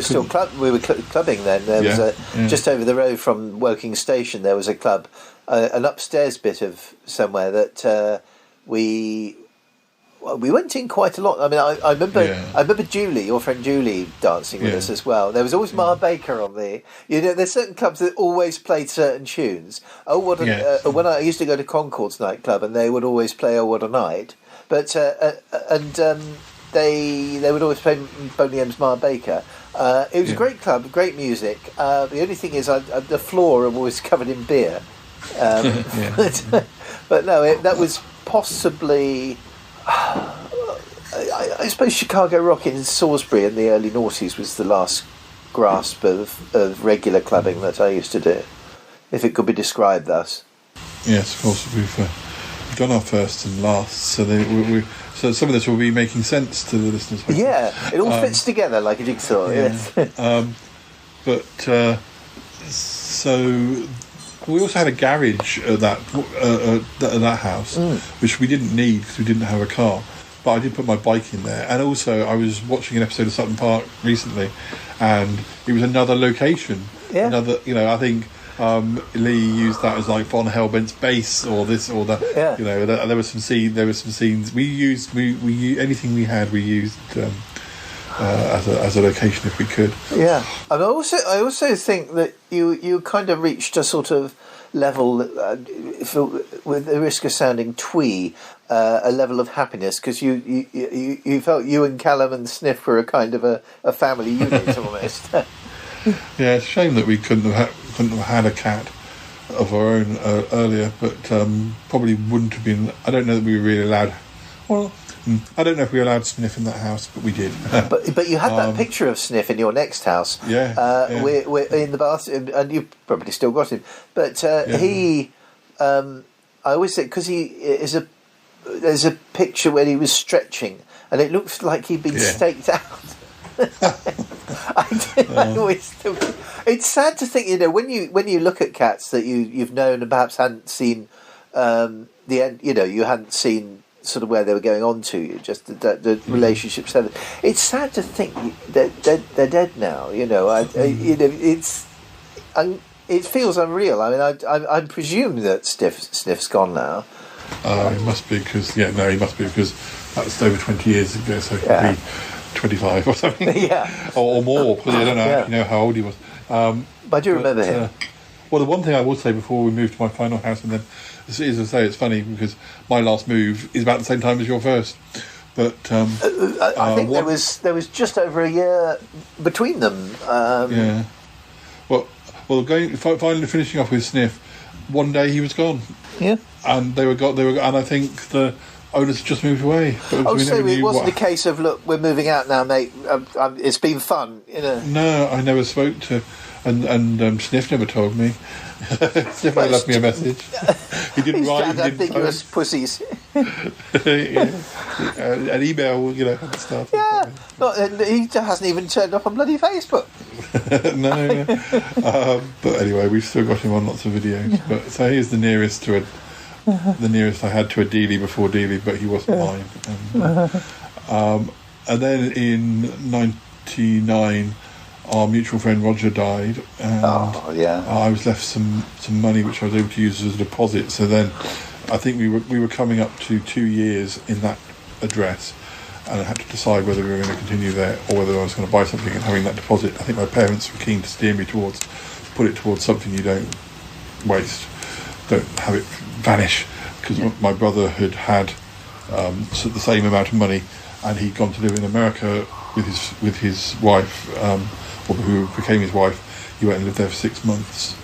were clubbing then. There was just over the road from Woking Station. There was a club, an upstairs bit of somewhere that we went in quite a lot. I mean, I remember Julie, your friend Julie, dancing with us as well. There was always Ma Baker on the. There's certain clubs that always played certain tunes. When I used to go to Concord's nightclub, and they would always play "Oh What a Night," but they would always play Boney M's Ma Baker. It was a great club, great music. The only thing is, the floor was always covered in beer. But no, that was possibly. I suppose Chicago Rock in Salisbury in the early noughties was the last grasp of regular clubbing that I used to do, if it could be described thus. Yes, of course, we've done our first and last, so so some of this will be making sense to the listeners. Hopefully. Yeah, it all fits together like a jigsaw. Yes. So we also had a garage at that house, which we didn't need because we didn't have a car. But I did put my bike in there, and also I was watching an episode of Sutton Park recently, and it was another location. Yeah. I think Lee used that as like Von Hellbent's base or this or that. Yeah. There were some scenes. We used anything we had. We used as a location if we could. Yeah, and I also think that you kind of reached a sort of level, with the risk of sounding twee, a level of happiness, because you felt you and Callum and Sniff were a kind of a family unit almost. Yeah, it's a shame that we couldn't have had a cat of our own earlier, but probably wouldn't have been. I don't know that we were really allowed. Well, I don't know if we were allowed to Sniff in that house, but we did. but you had that picture of Sniff in your next house. Yeah. We're in the bathroom, and you've probably still got him. But he, I always say, because there's a picture where he was stretching, and it looks like he'd been staked out. It's sad to think, when you look at cats that you've known and perhaps hadn't seen the end. You hadn't seen sort of where they were going on to you, just the relationships. It's sad to think that they're dead now. It feels unreal. I mean, I presume that Sniff's gone now. It must be because he must be because that's over 20 years ago, so he could be 25 or something. Yeah, or more. Because I don't know how old he was. But I do remember him. Well, the one thing I would say before we moved to my final house, and then is to say it's funny because my last move is about the same time as your first. But I think there was just over a year between them. Yeah. Well, finally finishing off with Sniff. One day he was gone. Yeah. And they were and I think the owners just moved away. So it wasn't a case of, look, we're moving out now, mate. It's been fun, No, I never spoke to, and Sniff never told me. Sniff never left me a message. He didn't write. He didn't ambiguous pussies. An email, and stuff. Yeah, he hasn't even turned up on bloody Facebook. No. But anyway, we've still got him on lots of videos. But so he's the nearest to the nearest I had to a Dealey before Dealey, but he wasn't mine. And then in '99, our mutual friend Roger died, and I was left some money which I was able to use as a deposit. So then, I think we were coming up to 2 years in that address, and I had to decide whether we were going to continue there or whether I was going to buy something and having that deposit. I think my parents were keen to steer me towards put it towards something you don't waste, don't have it vanish, because my brother had so the same amount of money, and he'd gone to live in America with his wife, or who became his wife. He went and lived there for 6 months,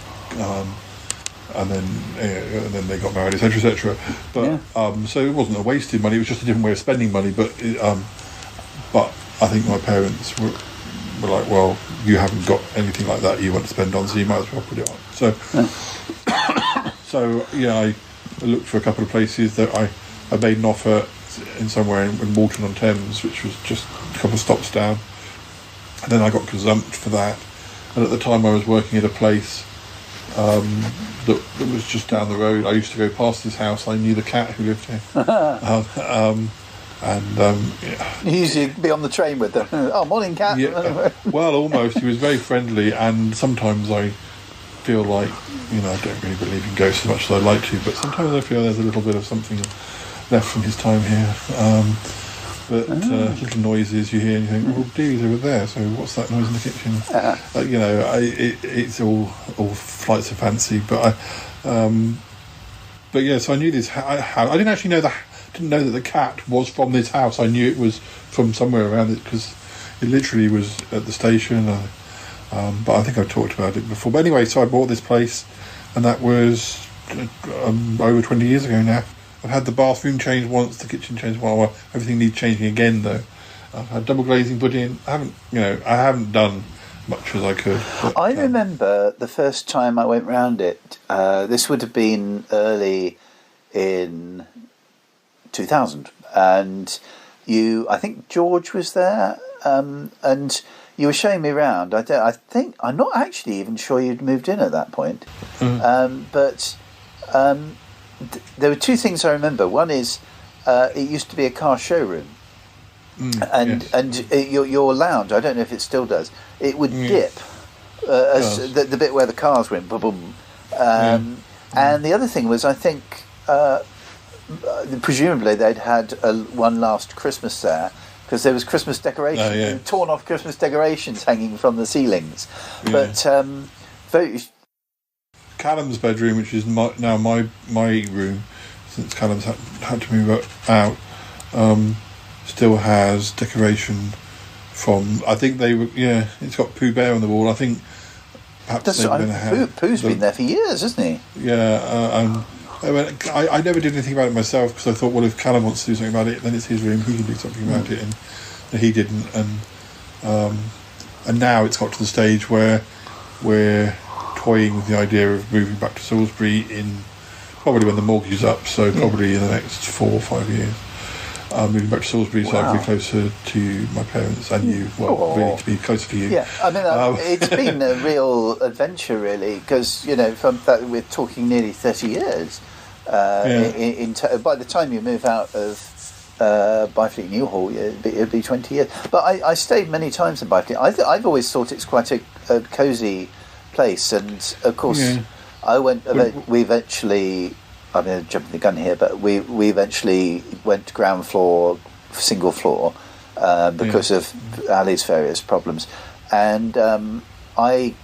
and then they got married, etc., etc. But so it wasn't a wasted money; it was just a different way of spending money. But I think my parents were like, well, you haven't got anything like that you want to spend on, so you might as well put it on. So I looked for a couple of places that I made an offer in somewhere in Walton-on-Thames, which was just a couple of stops down. And then I got gazumped for that. And at the time I was working at a place that was just down the road. I used to go past his house. I knew the cat who lived here. You used to be on the train with them. Oh, morning, cat. Yeah, well, almost. He was very friendly, and sometimes I feel like, I don't really believe in ghosts as much as I'd like to, but sometimes I feel there's a little bit of something left from his time here. Little noises you hear and you think, well, Dee's over there, so what's that noise in the kitchen? It's all flights of fancy, but so I knew this. I didn't actually know that the cat was from this house. I knew it was from somewhere around it because it literally was at the station. But I think I've talked about it before. But anyway, so I bought this place, and that was over 20 years ago now. I've had the bathroom changed once, the kitchen changed once. Well, everything needs changing again, though. I've had double glazing put in. I haven't done much as I could. But, I remember the first time I went round it. This would have been early in 2000, and I think George was there, and you were showing me around. I think I'm not actually even sure you'd moved in at that point, but. There were two things I remember. One is it used to be a car showroom, and your lounge. I don't know if it still does. It would dip as the bit where the cars went boom, boom. And the other thing was, I think presumably they'd had one last Christmas there because there was Christmas decorations, torn off Christmas decorations hanging from the ceilings. But very. Callum's bedroom, which is now my room, since Callum's had to move out, still has decoration from. I think they were. Yeah, it's got Pooh Bear on the wall. I think perhaps they've been ahead. Pooh's been there for years, hasn't he? Yeah, I never did anything about it myself because I thought, well, if Callum wants to do something about it, then it's his room. He can do something about it, and he didn't. And now it's got to the stage where we're toying with the idea of moving back to Salisbury probably when the mortgage is up, so probably in the next 4 or 5 years. Moving back to Salisbury so I can be closer to my parents and you. Well, really to be closer to you. Yeah, I mean, it's been a real adventure, really, because from that we're talking nearly 30 years. By the time you move out of Byfleet Newhall, it'd be 20 years. But I stayed many times in Byfleet. I've always thought it's quite a cosy place, and of course I went. We eventually. I'm going to jump the gun here, but we eventually went to ground floor, single floor, because of Ali's various problems, and I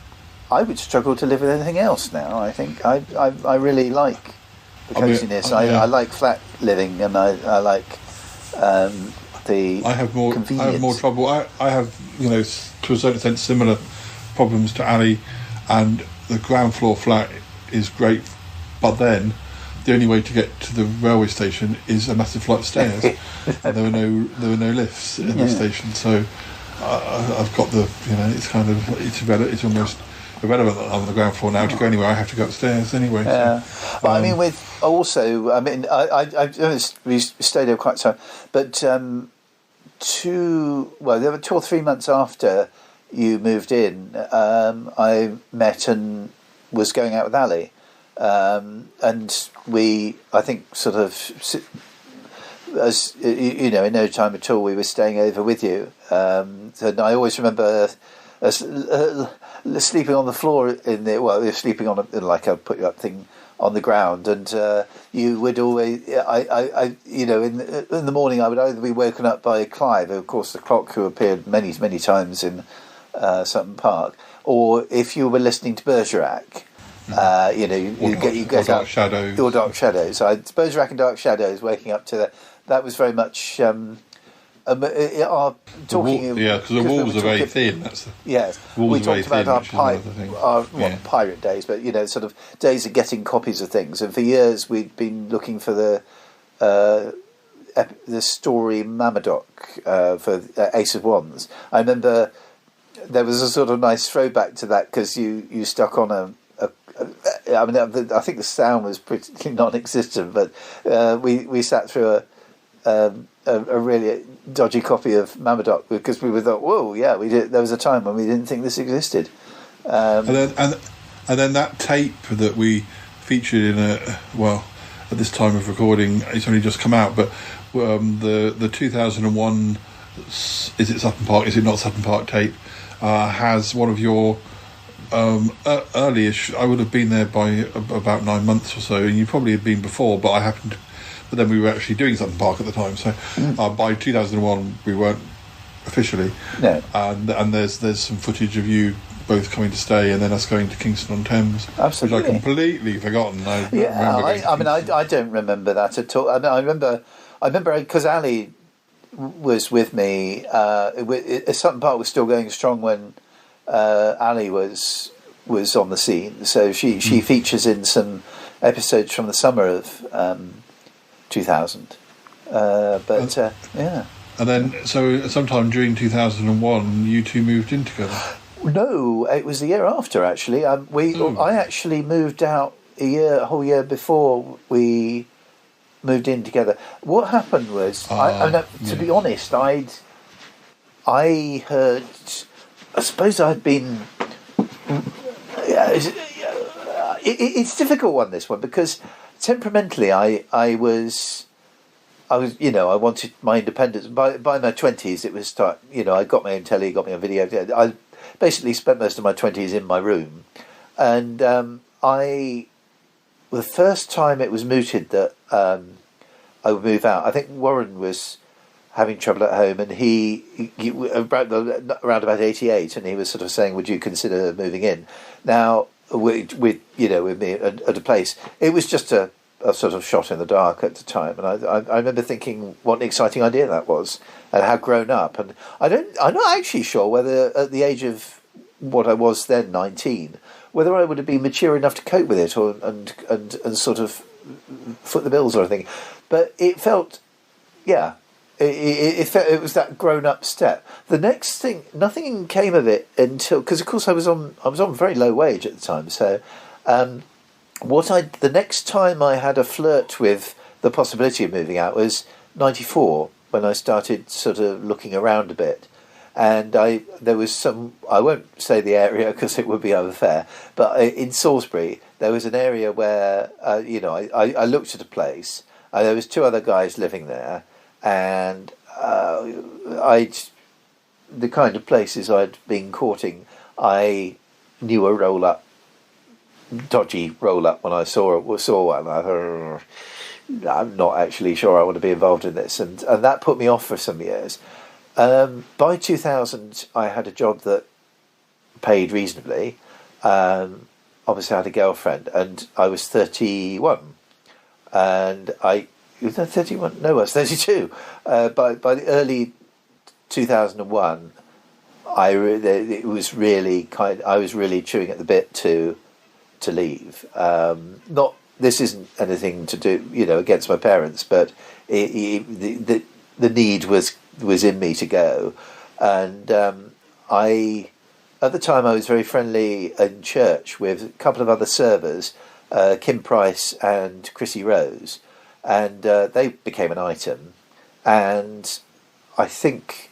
would struggle to live with anything else now. I think I really like the coziness. I like flat living, and I like the. I have more trouble. I have to a certain extent similar problems to Ali. And the ground floor flat is great, but then the only way to get to the railway station is a massive flight of stairs, and there were no lifts in the station. So I've got it's almost irrelevant that I'm on the ground floor now. To go anywhere, I have to go upstairs anyway. Yeah, so, but we stayed there quite some, but there were 2 or 3 months after you moved in, I met and was going out with Ali, and I think, sort of, as you know, in no time at all, we were staying over with you. And I always remember us sleeping on the floor we were sleeping on like a put-up thing on the ground, and you would always, in the morning, I would either be woken up by Clive, of course, the clock, who appeared many times in Sutton Park, or if you were listening to Bergerac. You get Dark up, Shadows. Or Dark Shadows. Bergerac and Dark Shadows, waking up to that was very much talking. Because the walls are very thin. Yes, we talked about our pirate days, but sort of days of getting copies of things. And for years, we'd been looking for the story Mamadoc for Ace of Wands. I remember there was a sort of nice throwback to that, because you stuck on I think the sound was pretty non-existent, but we sat through a really dodgy copy of Mamadoc, because we thought, whoa, yeah, we did. There was a time when we didn't think this existed. And then that tape that we featured in at this time of recording, it's only just come out, but the 2001 is it Sutton Park? Is it not Sutton Park tape? Has one of your early-ish. I would have been there by about 9 months or so, and you probably had been before, but I happened to. But then we were actually doing Sutton Park at the time, so by 2001 we weren't officially. No. And there's some footage of you both coming to stay, and then us going to Kingston on Thames. Absolutely. Which I completely forgotten. I don't remember that at all. I remember because Ali was with me. Sutton Park was still going strong when Ali was on the scene, so she features in some episodes from the summer of 2000. Yeah. And then, so sometime during 2001, you two moved in together. No, it was the year after. Actually, I actually moved out a whole year before we moved in together. What happened was, to be honest, I heard. I suppose I'd been. It's a difficult one, this one, because temperamentally, I wanted my independence. By my 20s, it was I got my own telly, got my own video. I basically spent most of my 20s in my room, and the first time it was mooted that I would move out, I think Warren was having trouble at home, and he around about 88, and he was sort of saying, "Would you consider moving in?" Now, with me at a place, it was just a sort of shot in the dark at the time, and I remember thinking what an exciting idea that was, and how grown up. And I'm not actually sure whether at the age of what I was then, 19, whether I would have been mature enough to cope with it, or and sort of foot the bills or anything. But it felt, yeah. It was that grown-up step. The next thing, nothing came of it until, because of course I was on very low wage at the time. So, the next time I had a flirt with the possibility of moving out was 94, when I started sort of looking around a bit, and there was some. I won't say the area because it would be unfair, but in Salisbury there was an area where I looked at a place. There was two other guys living there. And the kind of places I'd been courting, I knew a dodgy roll up when I saw one. I'm not actually sure I want to be involved in this, and that put me off for some years. By 2000, I had a job that paid reasonably. Obviously, I had a girlfriend, and I was 31, and was that 31? No, I was 32. By the early 2001, I was really chewing at the bit to leave. This isn't anything to do, against my parents, but the need was in me to go, and at the time I was very friendly in church with a couple of other servers, Kim Price and Chrissy Rose. And they became an item, and I think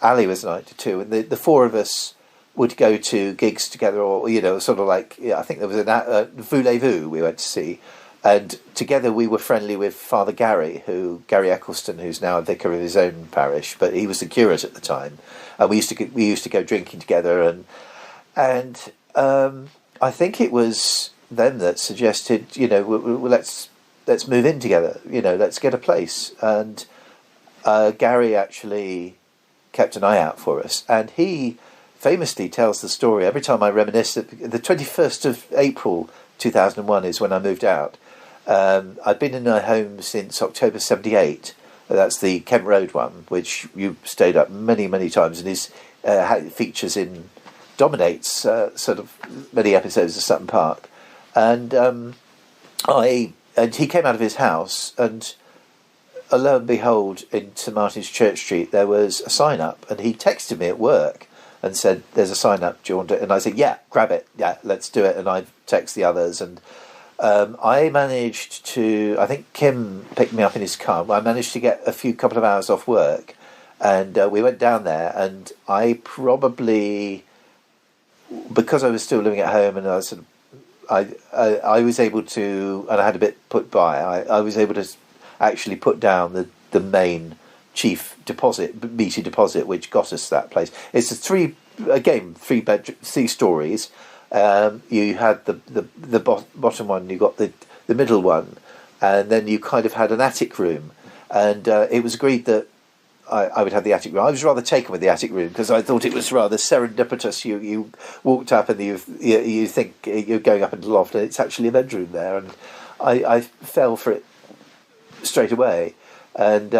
Ali was an item too. And the four of us would go to gigs together, or sort of like I think there was a Voulez-Vous we went to see, and together we were friendly with Father Gary Eccleston, who's now a vicar of his own parish, but he was the curate at the time, and we used to go drinking together, and I think it was them that suggested let's move in together, let's get a place, and Gary actually kept an eye out for us, and he famously tells the story every time I reminisce that the 21st of April 2001 is when I moved out. I'd been in my home since October 78. That's the Kent Road one, which you stayed up many, many times, and dominates sort of many episodes of Sutton Park. And he came out of his house, and lo and behold, in St Martin's Church Street, there was a sign up, and he texted me at work and said, "There's a sign up, do you want it?" And I said, "Yeah, grab it, yeah, let's do it." And I text the others, and I managed to, I think Kim picked me up in his car. I managed to get a couple of hours off work, and we went down there, and I probably, because I was still living at home, and I was I was able to, and I had a bit put by, I was able to actually put down the main chief meaty deposit, which got us that place. It's three stories. You had the bottom one, you got the middle one, and then you kind of had an attic room, and it was agreed that I would have the attic room. I was rather taken with the attic room because I thought it was rather serendipitous. You walked up and you think you're going up into the loft, and it's actually a bedroom there, and I fell for it straight away. And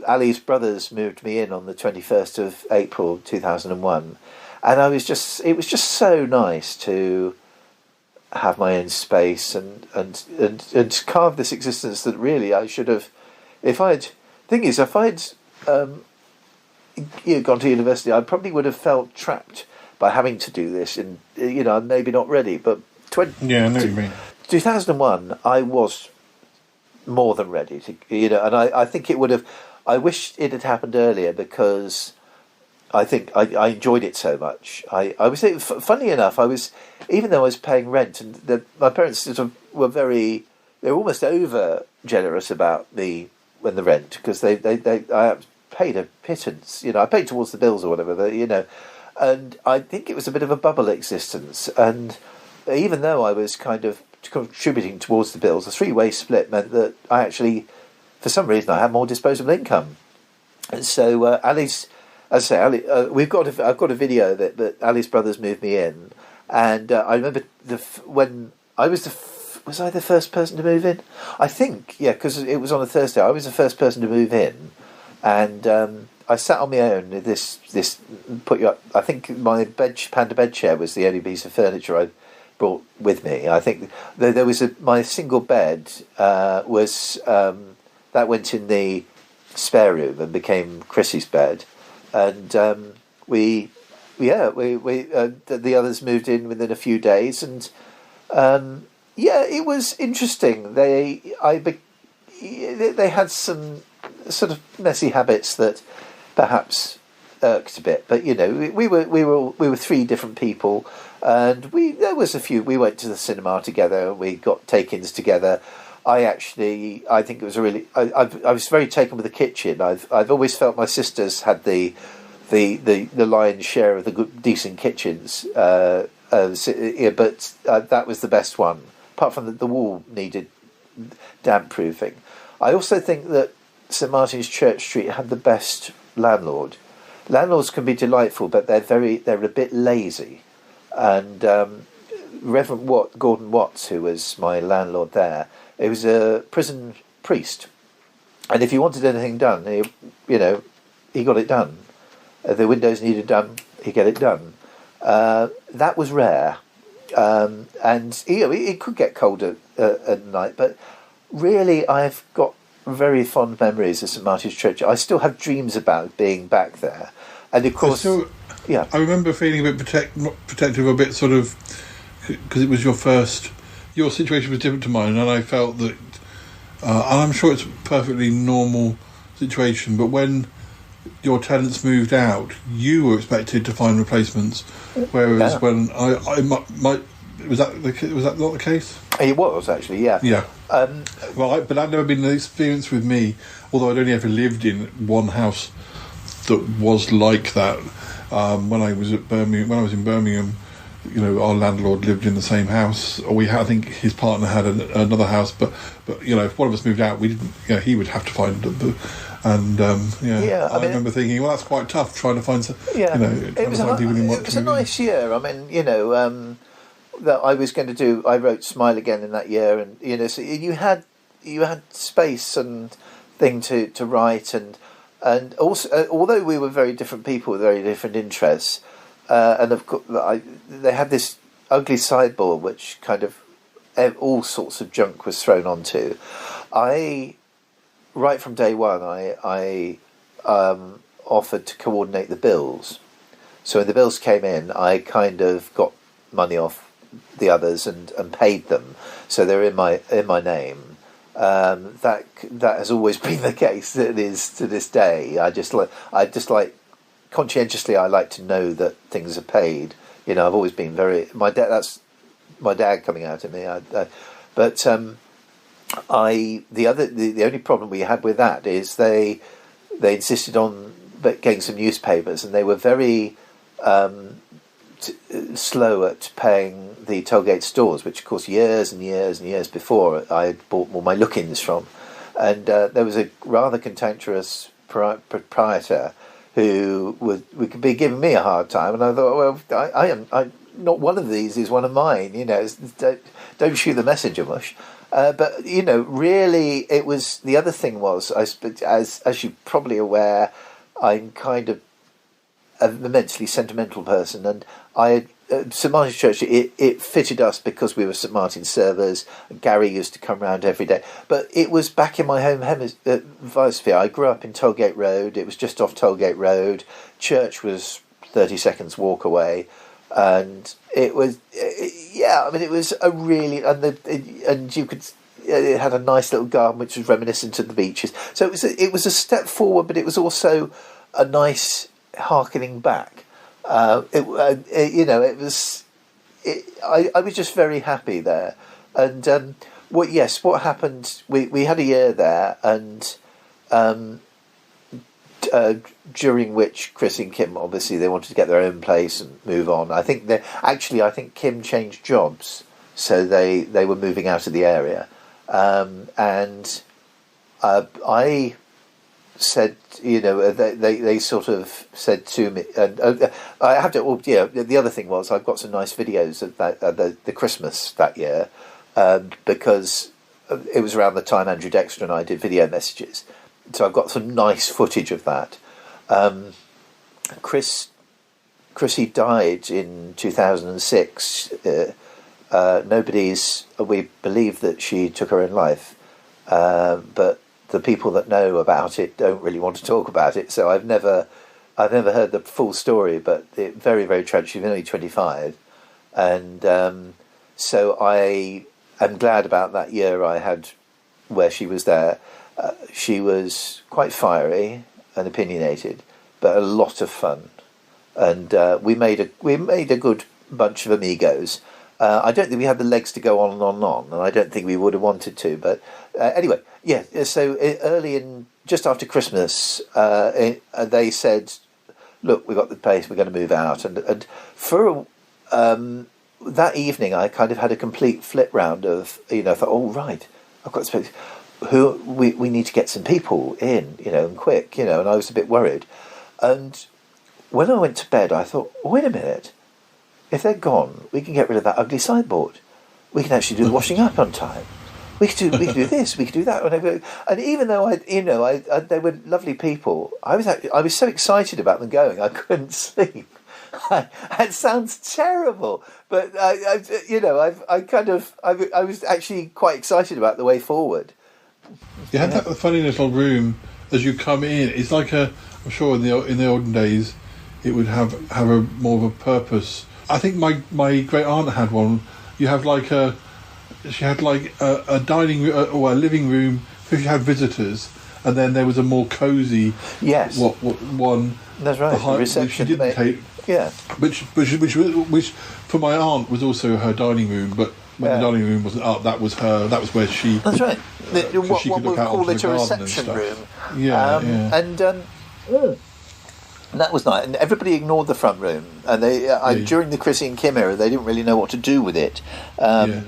Ali's brothers moved me in on the 21st of April 2001, and it was just so nice to have my own space and carve this existence that really I should have. If I'd gone to university, I probably would have felt trapped by having to do this, and maybe not ready. But 2001, I was more than ready to, and I think it would have. I wish it had happened earlier, because I think I enjoyed it so much. I was, funny enough, even though I was paying rent, and my parents sort of they were almost over generous about the rent, because I paid a pittance, I paid towards the bills or whatever, but, and I think it was a bit of a bubble existence. And even though I was kind of contributing towards the bills, the three-way split meant that I actually, for some reason, I had more disposable income. And so Ali's, as I say, I've got a video that Ali's brothers moved me in, and I remember when I was was I the first person to move in? I think, yeah, because it was on a Thursday. I was the first person to move in, and I sat on my own. This put you up. I think my panda bed chair was the only piece of furniture I brought with me. I think there was my single bed was that went in the spare room and became Chrissy's bed, and the others moved in within a few days, and it was interesting. They had some sort of messy habits that perhaps irked a bit, but we were three different people, and there was a few. We went to the cinema together. We got take-ins together. I think it was I was very taken with the kitchen. I've always felt my sisters had the lion's share of the decent kitchens, but that was the best one. Apart from the wall needed damp proofing. I also think that St Martin's Church Street had the best landlord. Landlords can be delightful, but they're a bit lazy. And Reverend Gordon Watts, who was my landlord there, he was a prison priest, and if he wanted anything done, he got it done. If the windows needed done, he'd get it done. That was rare, and it could get cold at night. But really, I've got very fond memories of St Martin's Church. I still have dreams about being back there, and of course, I remember feeling a bit protective, a bit sort of, because it was your first. Your situation was different to mine, and I felt that, and I'm sure it's a perfectly normal situation, but when your tenants moved out, you were expected to find replacements, whereas when was that not the case? It was actually, yeah. Yeah. But that never been an experience with me. Although I'd only ever lived in one house that was like that. When I was in Birmingham, our landlord lived in the same house. I think his partner had another house, but if one of us moved out, we didn't. He would have to find I remember thinking, well, that's quite tough trying to find. It was a nice year. I mean, that I was going to do. I wrote Smile Again in that year, and so you had space and thing to write, and also although we were very different people with very different interests, and of course they had this ugly sideboard which kind of all sorts of junk was thrown onto. Right from day one, I offered to coordinate the bills. So when the bills came in, I kind of got money off the others and paid them, so they're in my name. That has always been the case. It is to this day. I just like conscientiously. I like to know that things are paid. I've always been very That's my dad coming out at me. The only problem we had with that is they insisted on getting some newspapers, and they were very slow at paying the tollgate stores, which of course years and years and years before I had bought all my look-ins from, and there was a rather cantankerous proprietor who would be giving me a hard time, and I thought, well, I not one of these is one of mine. Don't shoot the messenger, mush. But really, it was the other thing was as you're probably aware, I'm kind of an immensely sentimental person, and I St Martin's Church it fitted us because we were St Martin's servers. Gary used to come round every day, but it was back in my home biosphere. I grew up in Tollgate Road. It was just off Tollgate Road. Church was 30 seconds walk away, and it was it was a really and you could. It had a nice little garden which was reminiscent of the beaches. So it was a step forward, but it was also a nice harkening back. I was just very happy there. And what happened? We had a year there, and during which Chris and Kim, obviously, they wanted to get their own place and move on. I think Kim changed jobs, so they were moving out of the area. I said, they sort of said to me, and I have to. The other thing was I've got some nice videos of that the Christmas that year, because it was around the time Andrew Dexter and I did video messages, so I've got some nice footage of that. Chrissy died in 2006. We believe that she took her own life, but the people that know about it don't really want to talk about it. So I've never heard the full story, but very, very tragic. She was only 25, and so I am glad about that year I had where she was there. She was quite fiery and opinionated, but a lot of fun, and we made a good bunch of amigos. I don't think we had the legs to go on and on and on, and I don't think we would have wanted to. But anyway, yeah. So just after Christmas, they said, "Look, we've got the place. We're going to move out." And for that evening, I kind of had a complete flip round of I thought, "Oh right, I've got space. We need to get some people in, and quick, And I was a bit worried. And when I went to bed, I thought, wait a minute. If they're gone, we can get rid of that ugly sideboard. We can actually do the washing up on time. We could do this. We could do that. And even though they were lovely people, I was so excited about them going, I couldn't sleep. It sounds terrible, but I was actually quite excited about the way forward. You had that funny little room as you come in. It's like I'm sure in the olden days, it would have a more of a purpose. I think my great aunt had one. You have she had a dining room or a living room if you had visitors, and then there was a more cosy. Yes. What one? That's right. Behind, Reception. which she didn't take. Yeah. Which for my aunt was also her dining room, but when the dining room wasn't up, that was her. That was where she. That's right. What she could we look out call onto it the a garden reception and room. stuff. Yeah, And that was nice. And everybody ignored the front room. And during the Chrissy and Kim era, they didn't really know what to do with it. I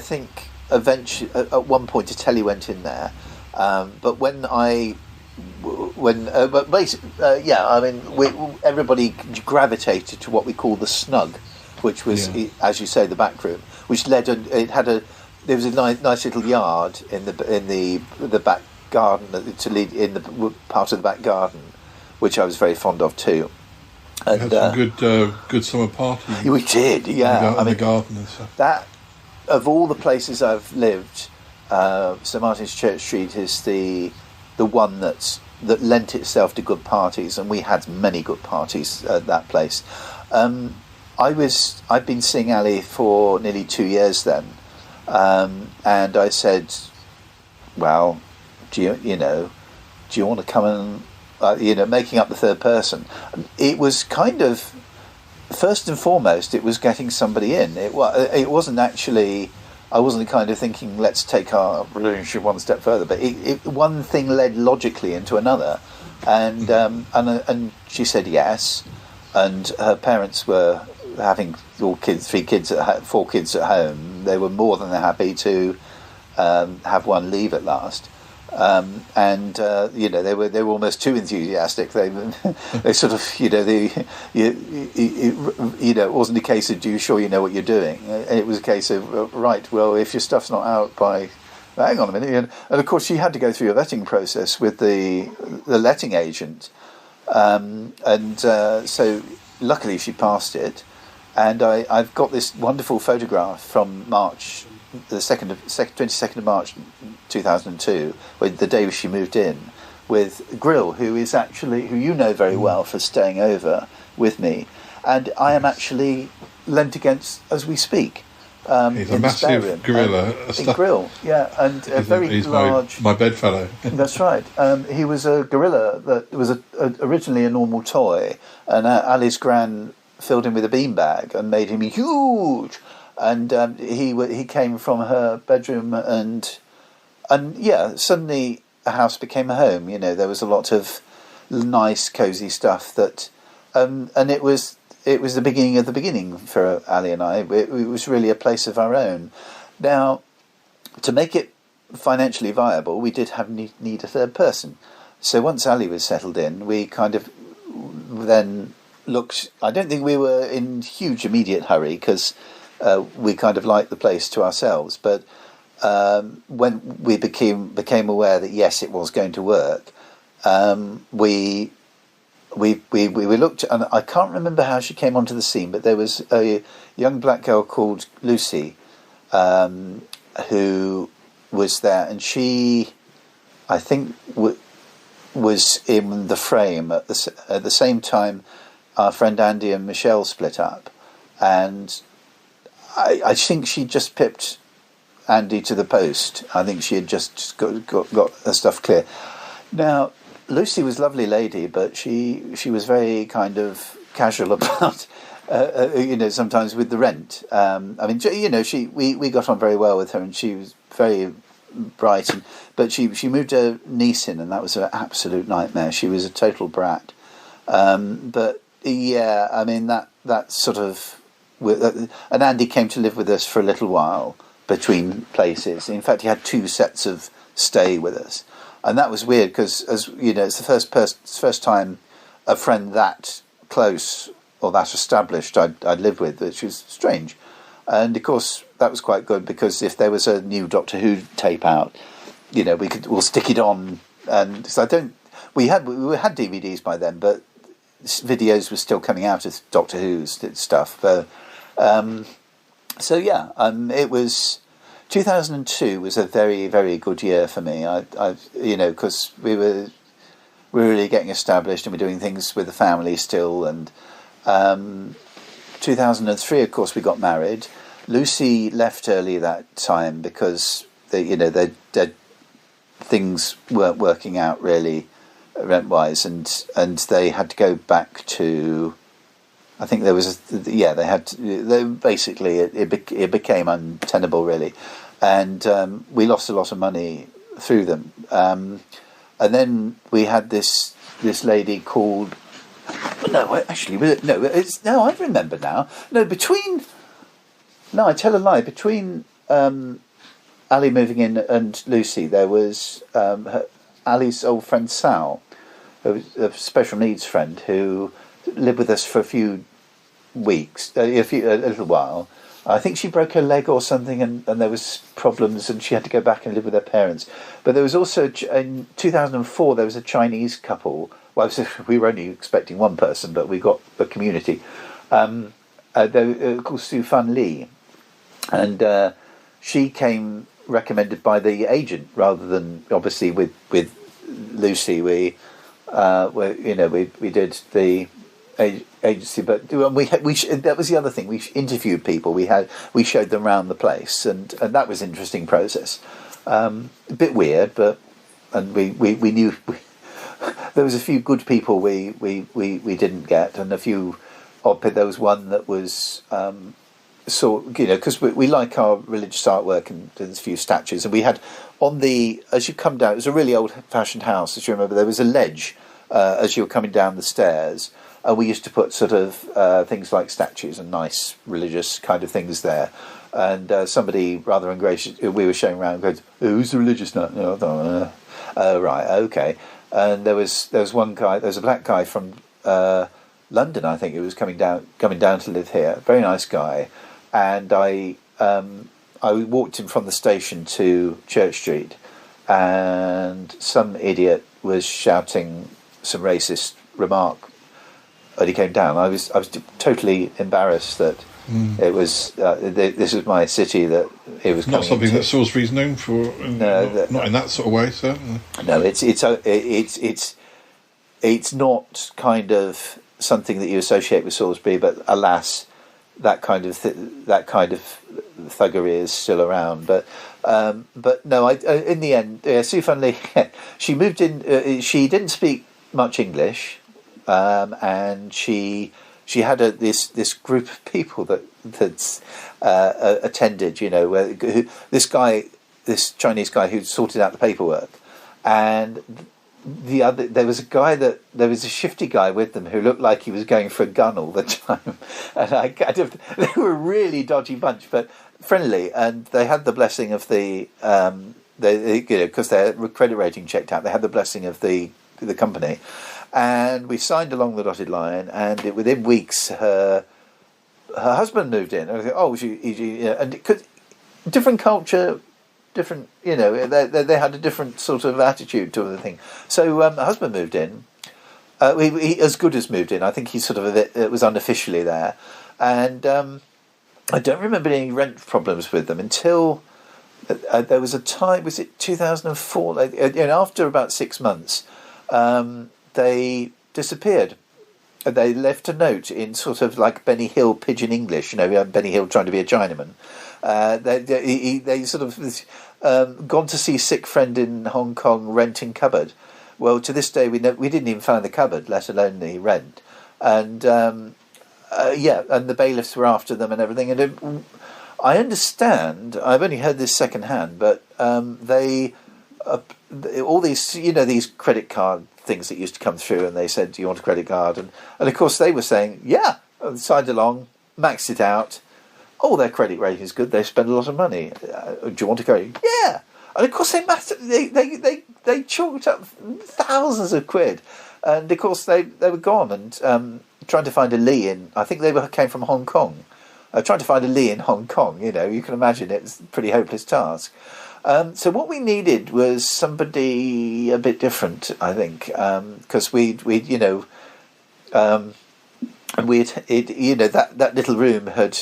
think eventually, at one point, a telly went in there. But everybody gravitated to what we call the snug, which was, as you say, the back room, which there was a nice little yard in the back garden to lead in the part of the back garden, which I was very fond of too. And, we had some good summer parties. We did, yeah. In the garden and stuff. That, of all the places I've lived, St Martin's Church Street is the one that lent itself to good parties, and we had many good parties at that place. I'd been seeing Ali for nearly 2 years then, and I said, "Well, do you want to come and making up the third person?" It was kind of, first and foremost, it was getting somebody in. It wasn't actually. I wasn't kind of thinking, let's take our relationship one step further, but one thing led logically into another, and she said yes, and her parents were having 4 kids at home. They were more than happy to have one leave at last. They were almost too enthusiastic. They sort of, it wasn't a case of, "Do you sure you know what you're doing?" It was a case of, right, well, if your stuff's not out by, hang on a minute, and of course she had to go through a vetting process with the letting agent, so luckily she passed it, and I've got this wonderful photograph from March. The 22nd of March 2002, the day she moved in, with Grill, who you know very well for staying over with me, and I am actually leant against as we speak. He's a massive gorilla. Grill, yeah, and a very large. My bedfellow. That's right. He was a gorilla that was originally a normal toy, and Ali's gran filled him with a beanbag and made him huge. And he came from her bedroom, and suddenly a house became a home. There was a lot of nice, cosy stuff and it was the beginning of the beginning for Ali and I. It was really a place of our own. Now, to make it financially viable, we did need a third person. So once Ali was settled in, we kind of then looked. I don't think we were in huge immediate hurry because. We kind of liked the place to ourselves, but when we became aware that yes, it was going to work, we looked, and I can't remember how she came onto the scene, but there was a young black girl called Lucy, who was there, and she, I think, was in the frame at the same time. Our friend Andy and Michelle split up, and I think she just pipped Andy to the post. I think she had just got her stuff clear. Now, Lucy was a lovely lady, but she was very kind of casual about, sometimes with the rent. We got on very well with her, and she was very bright. But she moved her niece in, and that was an absolute nightmare. She was a total brat. But yeah, I mean that sort of. And Andy came to live with us for a little while between places. In fact, he had 2 sets of stay with us, and that was weird because, as you know, it's the first time a friend that close or that established I'd lived with, which was strange. And of course, that was quite good because if there was a new Doctor Who tape out, we'll stick it on. And so we had DVDs by then, but videos were still coming out of Doctor Who's stuff. It was 2002 was a very, very good year for me. Because we were really getting established and we're doing things with the family still. And 2003, of course, we got married. Lucy left early that time because they things weren't working out really rent-wise, and they had to go back to. I think there was basically it became untenable really, and we lost a lot of money through them. And then we had this lady called. No, actually, I remember now. No, I tell a lie. Between Ali moving in and Lucy, there was Ali's old friend Sal, a special needs friend who lived with us for a few weeks, a little while. I think she broke her leg or something, and there was problems, and she had to go back and live with her parents. But there was also, in 2004, there was a Chinese couple. Well, we were only expecting one person, but we got a community. They were called Su Fan Lee, and she came recommended by the agent rather than obviously with Lucy. We did the agency, but that was the other thing. We interviewed people. We showed them around the place, and that was an interesting process. A bit weird, and we knew there was a few good people we didn't get, and a few odd. There was one that was because we like our religious artwork, and there's a few statues, and we had as you come down. It was a really old-fashioned house, as you remember. There was a ledge as you were coming down the stairs. And we used to put sort of things like statues and nice religious kind of things there. And somebody rather ungracious, we were showing around, goes, "Who's the religious nut?" Right, okay. And there was one guy. There was a black guy from London, I think. He was coming down to live here. Very nice guy. And I walked him from the station to Church Street, and some idiot was shouting some racist remark. When he came down, I was totally embarrassed that it was this was my city that it was not something into. that Salisbury's known for. Not in that sort of way, certainly. No, it's not kind of something that you associate with Salisbury, but alas, that kind of thuggery is still around. But no, in the end, Su Fan Lee, she moved in. She didn't speak much English. And she had this group of people that's attended, this Chinese guy who sorted out the paperwork, and there was a shifty guy with them who looked like he was going for a gun all the time, and they were a really dodgy bunch, but friendly, and they had the blessing of the because their credit rating checked out, they had the blessing of the company. And we signed along the dotted line, and within weeks, her husband moved in. I was like, and because different culture, different, they had a different sort of attitude to the thing. So her husband moved in. He as good as moved in. I think he sort of it was unofficially there, and I don't remember any rent problems with them until there was a time. Was it 2004? After about 6 months. They disappeared. They left a note in sort of like Benny Hill pidgin English. Benny Hill trying to be a Chinaman. They sort of gone to see sick friend in Hong Kong, renting cupboard. Well, to this day we didn't even find the cupboard, let alone the rent. And and the bailiffs were after them and everything. And I understand. I've only heard this secondhand, but they all these these credit card things that used to come through, and they said, "Do you want a credit card?" And of course they were saying, "Yeah," signed along, maxed it out. Oh, their credit rating is good. They spend a lot of money. Do you want a credit? Yeah. And of course they chalked up thousands of quid, and of course they were gone. And trying to find a Lee in, I think they came from Hong Kong. Trying to find a Lee in Hong Kong, you can imagine it's a pretty hopeless task. So what we needed was somebody a bit different, I think, because that little room had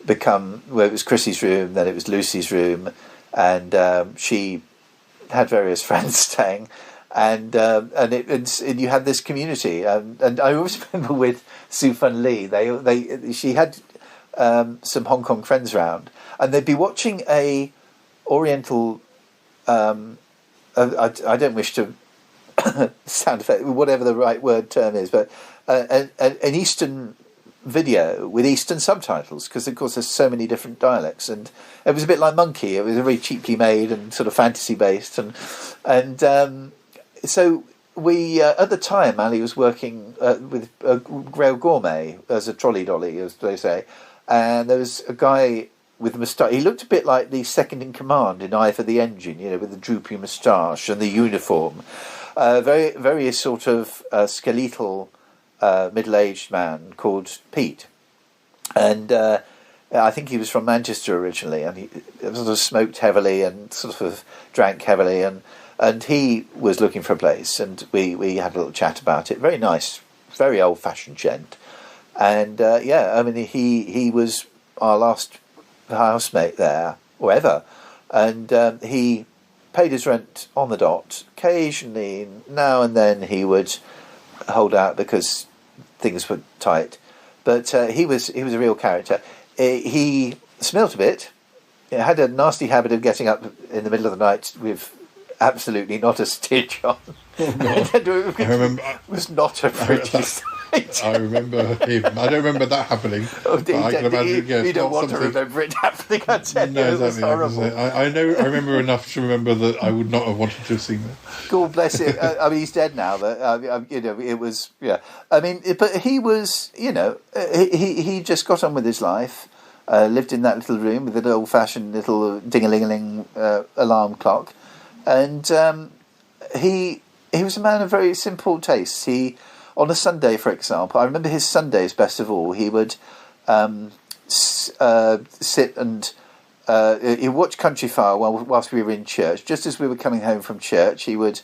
become, well, it was Chrissy's room, then it was Lucy's room, and she had various friends staying, and you had this community, and I always remember with Su Fan Lee, she had some Hong Kong friends round, and they'd be watching a Oriental I don't wish to sound effect, whatever the right word term is, but an Eastern video with Eastern subtitles, because of course there's so many different dialects, and it was a bit like Monkey. It was very cheaply made and sort of fantasy based, and so we at the time Ali was working with Grail Gourmet as a trolley dolly, as they say, and there was a guy with a moustache. He looked a bit like the second in command in Eye for the Engine, with the droopy moustache and the uniform. Very, very sort of skeletal middle-aged man called Pete, and I think he was from Manchester originally, and he sort of smoked heavily and sort of drank heavily, and he was looking for a place, and we had a little chat about it. Very nice, very old-fashioned gent, and he was our last housemate there, or ever, and he paid his rent on the dot. Occasionally, now and then, he would hold out because things were tight, but he was a real character. He smelt a bit. He had a nasty habit of getting up in the middle of the night with absolutely not a stitch on. Oh, God. I remember. It was not a pretty sight. I remember him. I don't remember that happening. Oh, I can imagine. You don't want to remember it happening. I tell you, it was horrible. I know. I remember enough to remember that I would not have wanted to have seen that. God bless him. I mean, he's dead now. But it was. Yeah. I mean, but he was. He just got on with his life. Lived in that little room with an old-fashioned little ding-a-ling-a-ling alarm clock, and he was a man of very simple tastes. He, on a Sunday, for example, I remember his Sundays best of all. He would sit and he watched Countryfile whilst we were in church. Just as we were coming home from church, he would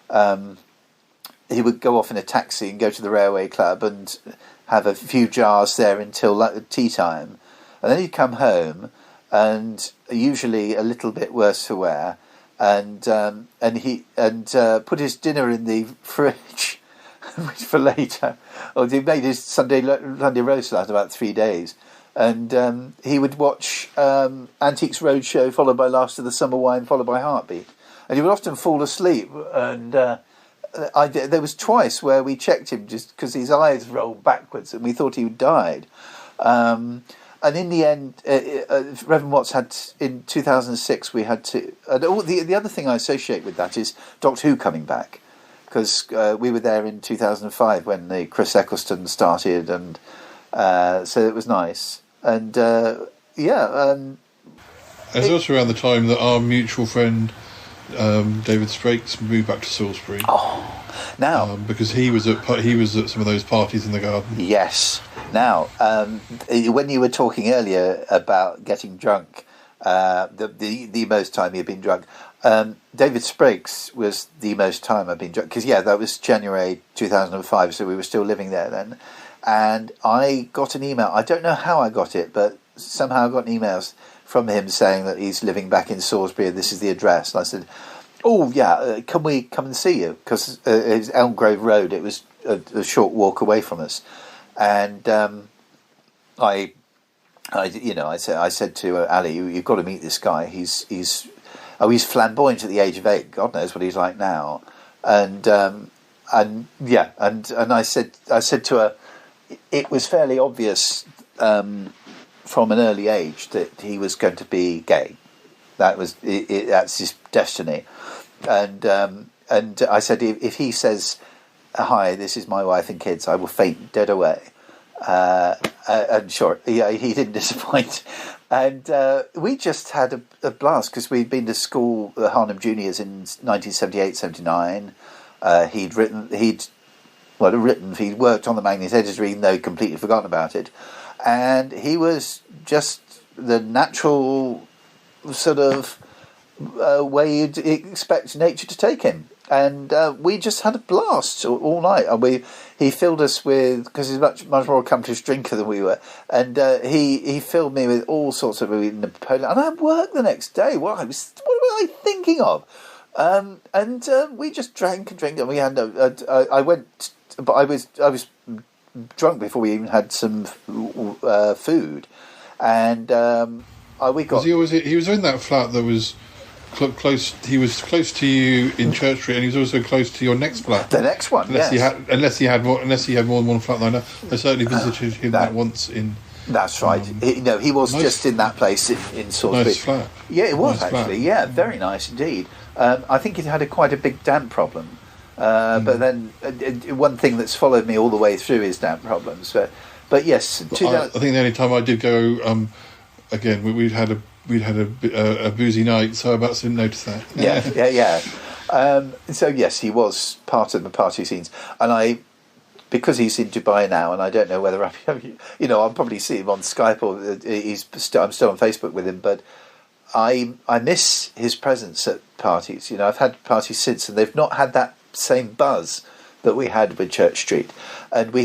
go off in a taxi and go to the railway club and have a few jars there until tea time. And then he'd come home, and usually a little bit worse for wear, and put his dinner in the fridge for later. Or he made his Sunday roast last about 3 days, and he would watch Antiques Roadshow, followed by Last of the Summer Wine, followed by Heartbeat, and he would often fall asleep. And there was twice where we checked him just because his eyes rolled backwards, and we thought he had died. And in the end, Reverend Watts had, in 2006, we had to... the other thing I associate with that is Doctor Who coming back, because we were there in 2005 when the Chris Eccleston started, and so it was nice. And, It was also around the time that our mutual friend, David Strakes, moved back to Salisbury. Oh, now... because he was at some of those parties in the garden. Yes. Now, when you were talking earlier about getting drunk, the most time you've been drunk, David Strakes was the most time I've been drunk. Because, that was January 2005, so we were still living there then. And I got an email. I don't know how I got it, but somehow I got an email from him saying that he's living back in Salisbury and this is the address. And I said, can we come and see you? Because it's Elm Grove Road. It was a short walk away from us. And I said to Ali, you've got to meet this guy. He's flamboyant at the age of 8. God knows what he's like now. And I said to her, it was fairly obvious from an early age that he was going to be gay. That's his destiny. And I said, if he says, "Hi, this is my wife and kids," I will faint dead away. And sure, he didn't disappoint. And we just had a blast because we'd been to school at Harnham Juniors in 1978-79. He'd worked on the Magnus editor, even though he'd completely forgotten about it. And he was just the natural sort of way you'd expect nature to take him. And we just had a blast all night. And he filled us with, because he's much more accomplished drinker than we were, and he filled me with all sorts of Napoleon. And I had work the next day. What was I thinking of? And we just drank and drank, and we had I was drunk before we even had some food, and we got. He was in that flat that was close. He was close to you in Church Street, and he was also close to your next flat. The next one, unless yes. Unless he had more than one flat line. I certainly visited him that once in. That's right. He was just in that place in Salisbury. Nice flat. Yeah, it was nice actually. Flat. Yeah, very nice indeed. I think it had quite a big damp problem. But then one thing that's followed me all the way through is damp problems. But yes, I think the only time I did go, again, we'd had a boozy night, so I about didn't notice that. Yeah. So yes, he was part of the party scenes, and because he's in Dubai now, and I don't know whether I'll probably see him on Skype or I'm still on Facebook with him, but I miss his presence at parties. I've had parties since, and they've not had that same buzz that we had with Church Street. And I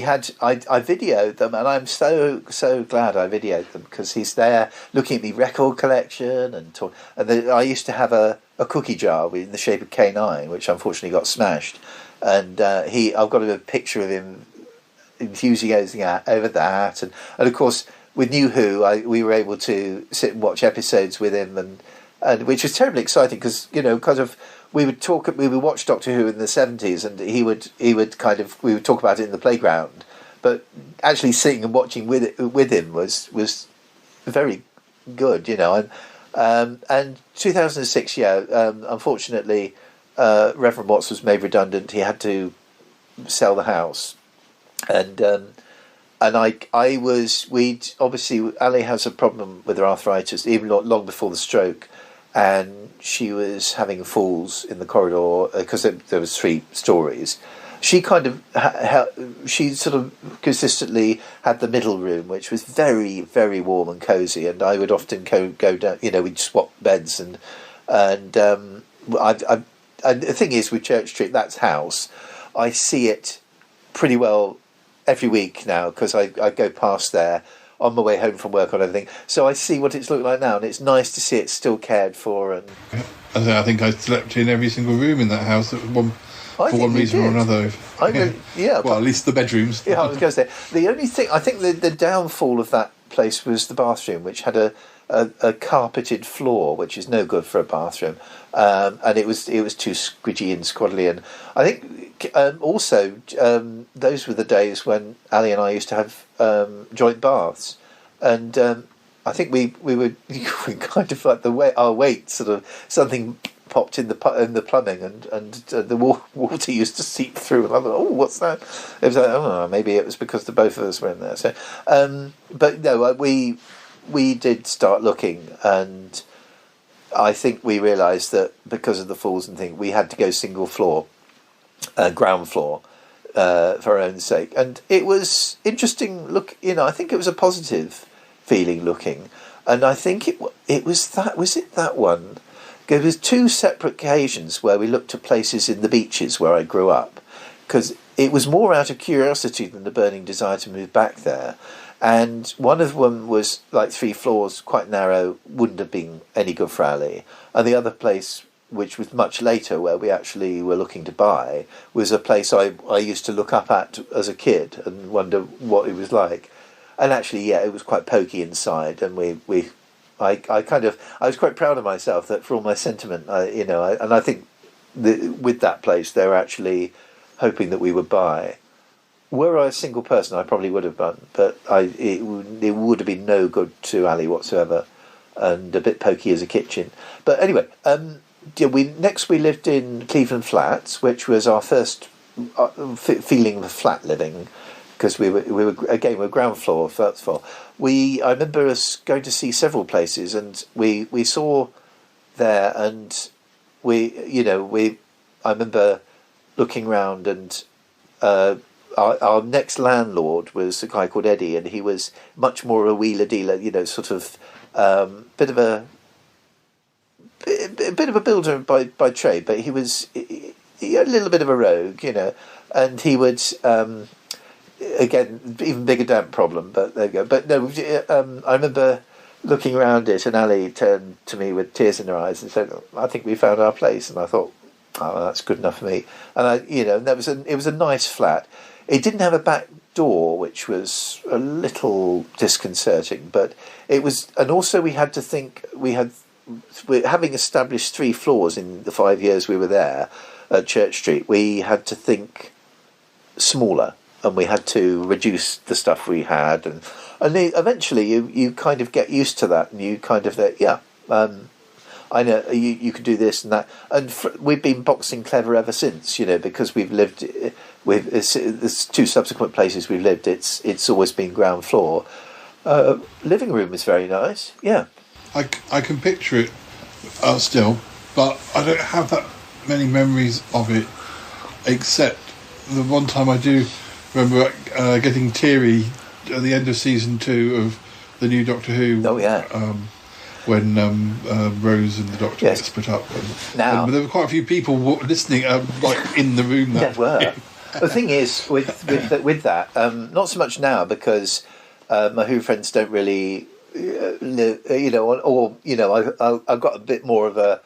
videoed them, and I'm so glad I videoed them, because he's there looking at the record collection, and I used to have a cookie jar in the shape of K9, which unfortunately got smashed. And I've got a picture of him enthusiasing over that, and of course with New Who, we were able to sit and watch episodes with him, and which was terribly exciting, because we would watch Doctor Who in the 70s, and we would talk about it in the playground, but actually sitting and watching with him was very good, and 2006, unfortunately, Reverend Watts was made redundant. He had to sell the house, and obviously Ali has a problem with her arthritis, even long before the stroke. And she was having falls in the corridor because there was 3 stories. She she sort of consistently had the middle room, which was very, very warm and cosy. And I would often go down. We'd swap beds, and the thing is with Church Street, that's house. I see it pretty well every week now, because I go past there on my way home from work and everything, so I see what it's looked like now, and it's nice to see it still cared for. And I think I slept in every single room in that house for one reason or another. Well, at least the bedrooms. Yeah, I was going to say, the only thing, I think the downfall of that place was the bathroom, which had a carpeted floor, which is no good for a bathroom, and it was too squidgy and squaddly. And I think also those were the days when Ali and I used to have joint baths, and I think we were kind of like our weight sort of something popped in the plumbing, and the water used to seep through, and I thought, oh, what's that? It was like, maybe it was because the both of us were in there. So, but no, we did start looking, and I think we realised that because of the falls and things, we had to go single floor, ground floor, for our own sake. And it was interesting. Look, I think it was a positive feeling looking, and I think it was that. Was it that one? There was 2 separate occasions where we looked at places in the beaches where I grew up, because it was more out of curiosity than the burning desire to move back there. And one of them was like 3 floors, quite narrow, wouldn't have been any good for Ali. And the other place, which was much later, where we actually were looking to buy, was a place I used to look up at as a kid and wonder what it was like. And actually, it was quite pokey inside, and I was quite proud of myself that for all my sentiment, and I think with that place, they were actually hoping that we would buy. Were I a single person, I probably would have done, but it would have been no good to Ali whatsoever, and a bit pokey as a kitchen. But anyway, we lived in Cleveland Flats, which was our first feeling of flat living, because we were ground floor, first floor. I remember us going to see several places, and we saw there, and I remember looking round, and our next landlord was a guy called Eddie, and he was much more a wheeler dealer, sort of bit of a builder by trade, but he was a little bit of a rogue, and he would. Again, even bigger damp problem, but there you go. But no, I remember looking around it, and Ali turned to me with tears in her eyes and said, "I think we found our place." And I thought, "Oh, that's good enough for me." And it was a nice flat. It didn't have a back door, which was a little disconcerting, but it was. And also, we had to think. We had having established 3 floors in the 5 years we were there at Church Street, we had to think smaller, and we had to reduce the stuff we had, and eventually you kind of get used to that, and you kind of I know you could do this and that, and we've been boxing clever ever since, because we've lived with there's 2 subsequent places we've lived. It's always been ground floor. Living room is very nice. Yeah, I can picture it still, but I don't have that many memories of it, except the one time I do remember getting teary at the end of season 2 of the new Doctor Who. Oh yeah. When Rose and the Doctor get split up. And there were quite a few people listening, like in the room. There were. The thing is, with that, not so much now, because my Who friends don't really, I've got a bit more of a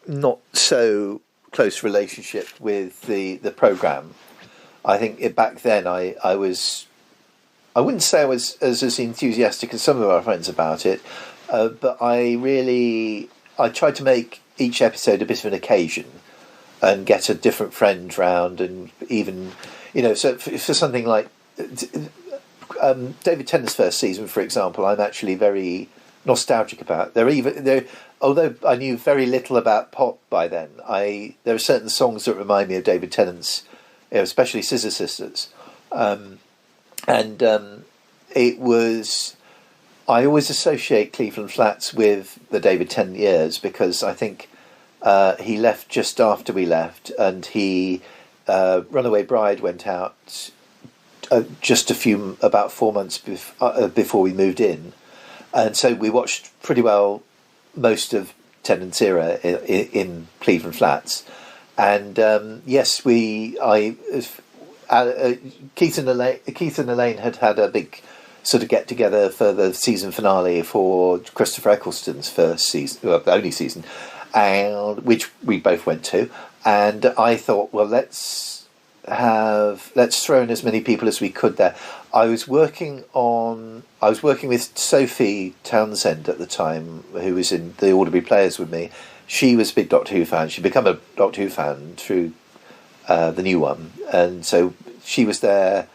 not so close relationship with the programme. I think back then I wouldn't say I was as enthusiastic as some of our friends about it, but I tried to make each episode a bit of an occasion and get a different friend round, and even, so for something like David Tennant's first season, for example, I'm actually very nostalgic about. Although I knew very little about pop by then, there are certain songs that remind me of David Tennant's, especially Scissor Sisters. It was, I always associate Cleveland Flats with the David Tennant years, because I think he left just after we left, and Runaway Bride went out just about 4 months before we moved in, and so we watched pretty well most of Tennant's era in Cleveland Flats, and yes, Keith and Elaine had a big sort of get together for the season finale for Christopher Eccleston's first season, only season, and which we both went to. And I thought, well, let's throw in as many people as we could there. I was working with Sophie Townsend at the time, who was in the Alderby Players with me. She was a big Doctor Who fan. She'd become a Doctor Who fan through the new one, and so she was there.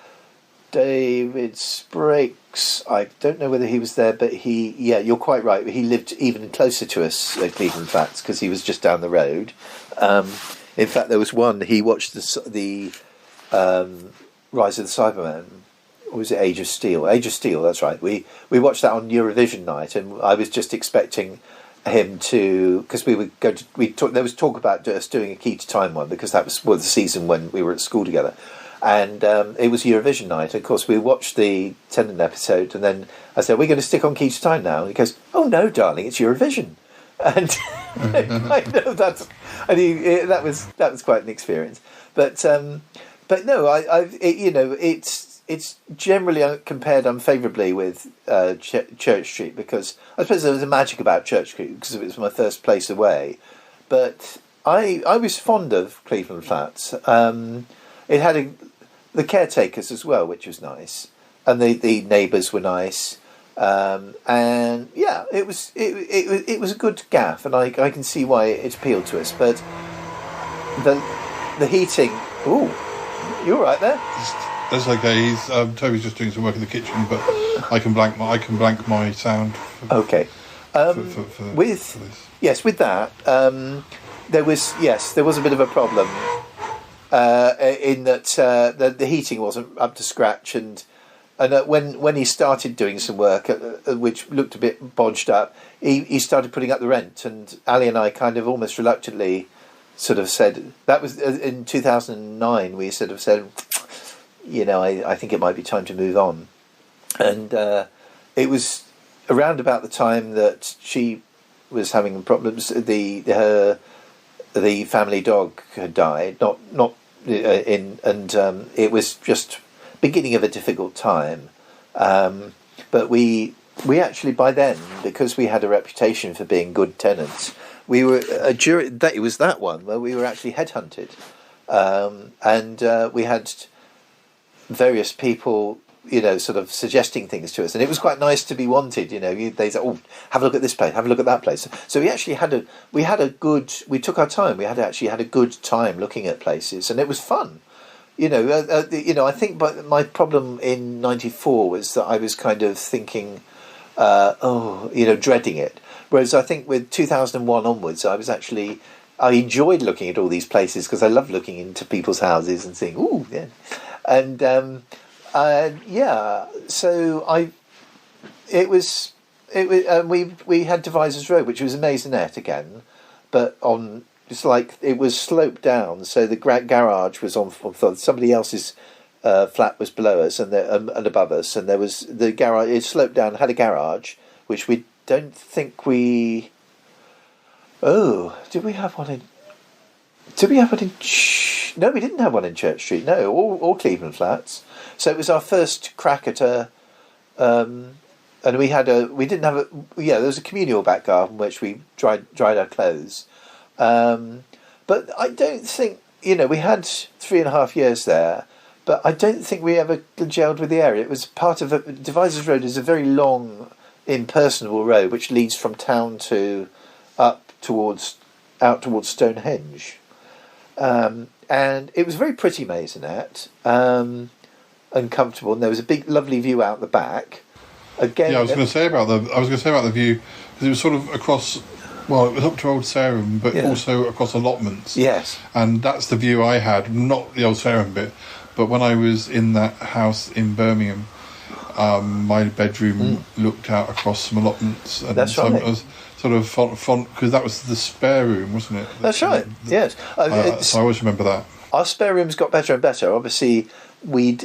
David Sprakes, I don't know whether he was there, but you're quite right, he lived even closer to us at Cleveland Flats, because he was just down the road. In fact, there was one, he watched the Rise of the Cybermen, or was it Age of Steel, that's right. We watched that on Eurovision night, and I was just expecting him to, because we would go to, there was talk about us doing a Key to Time one, because that was the season when we were at school together, and it was Eurovision night. Of course, we watched the Tennant episode, and then I said, "We're going to stick on Key to Time now," and he goes, "Oh no, darling, it's Eurovision," and I know that was quite an experience, but no, it's generally compared unfavourably with Church Street, because I suppose there was a magic about Church Street because it was my first place away. But I was fond of Cleveland Flats. It had the caretakers as well, which was nice, and the neighbours were nice. And yeah, it was a good gaff, and I can see why it appealed to us. But the heating. Ooh, you all right there? That's okay. Toby's just doing some work in the kitchen, but I can blank my sound. Okay. With that, there was a bit of a problem in that the heating wasn't up to scratch, and when he started doing some work which looked a bit bodged up, he started putting up the rent, and Ali and I kind of almost reluctantly sort of said, that was in 2009, we sort of said, I think it might be time to move on. And it was around about the time that she was having problems. The family dog had died, it was just beginning of a difficult time. But we actually, by then, because we had a reputation for being good tenants, we were it was that one where we were actually headhunted, and we had various people sort of suggesting things to us, and it was quite nice to be wanted. They said, "Oh, have a look at this place, have a look at that place." So we actually we took our time. We had a good time looking at places, and it was fun. I think, but my problem in '94 was that I was kind of thinking, dreading it. Whereas I think with 2001 onwards, I enjoyed looking at all these places because I love looking into people's houses and seeing, ooh, yeah, and So we had Devizes Road, which was a maisonette again, but it was sloped down, so the garage was on somebody else's flat was below us and above us, and there was the garage. It sloped down, had a garage, which we don't think we. Oh, did we have one in? Did we have one in? No, we didn't have one in Church Street. No, all Cleveland flats. So it was our first crack at a. And we didn't have a. Yeah, there was a communal back garden which we dried our clothes. But I don't think we had 3.5 years there. But I don't think we ever gelled with the area. It was part of Devizes Road is a very long, impersonable road which leads from town to out towards Stonehenge, and it was a very pretty maisonette and comfortable. And there was a big, lovely view out the back. Again, I was going to say about the view because it was sort of across. Well, it was up to Old Sarum, but also across allotments. Yes, and that's the view I had. Not the Old Sarum bit. But when I was in that house in Birmingham, my bedroom looked out across some allotments, and that's right. It was sort of font because that was the spare room, wasn't it? That's right. Yes. So I always remember that. Our spare rooms got better and better. Obviously, we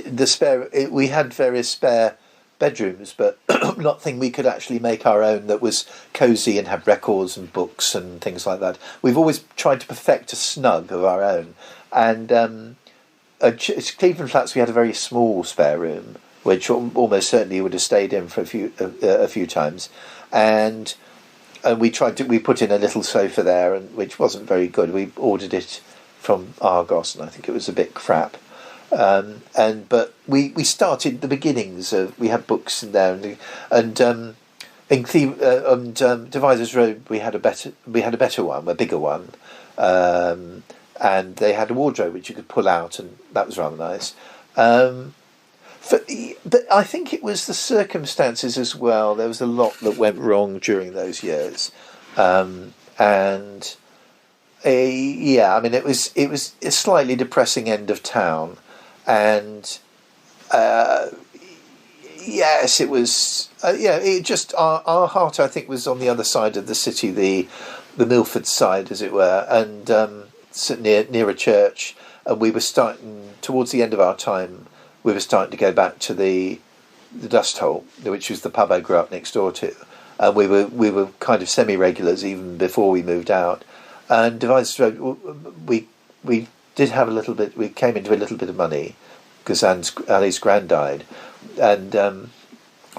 had various spare bedrooms, but nothing we could actually make our own that was cosy and had records and books and things like that. We've always tried to perfect a snug of our own, and. Cleveland Flats, we had a very small spare room, which almost certainly would have stayed in for a few times, and we put in a little sofa there, which wasn't very good. We ordered it from Argos, and I think it was a bit crap. But we started the beginnings of. We had books in there, and in Devizes Road we had a better one, a bigger one. And they had a wardrobe which you could pull out, and that was rather nice. But I think it was the circumstances as well. There was a lot that went wrong during those years, it was a slightly depressing end of town, and yes, it was. It just our heart, I think, was on the other side of the city, the Milford side, as it were, and. Near a church, and we were starting towards the end of our time. We were starting to go back to the Dust Hole, which was the pub I grew up next door to, and we were kind of semi-regulars even before we moved out. And Devizes Road, we did have a little bit. We came into a little bit of money because Ali's gran died, and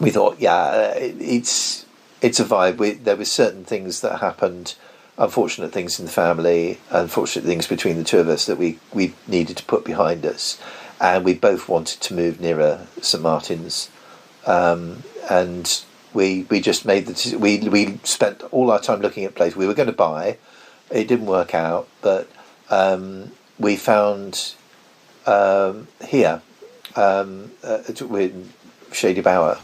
we thought, it's a vibe. There were certain things that happened. Unfortunate things in the family, unfortunate things between the two of us that we needed to put behind us, and we both wanted to move nearer St Martin's, and we just made the we spent all our time looking at places we were going to buy. It didn't work out, but we found here with Shady Bower.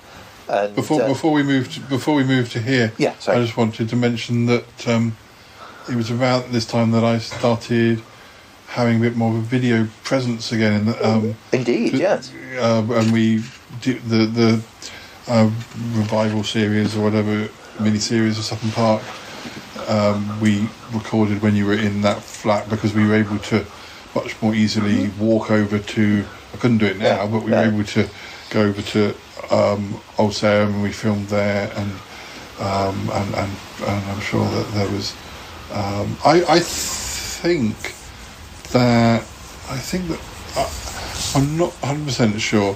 And before we moved to here, I just wanted to mention that. It was around this time that I started having a bit more of a video presence again. Indeed, yes. And we did the revival series or whatever mini-series of Sutton Park. We recorded when you were in that flat because we were able to much more easily walk over to. I couldn't do it now, but we were able to go over to Old Sarum, and we filmed there, and I'm sure that there was. I think that I'm not 100% sure,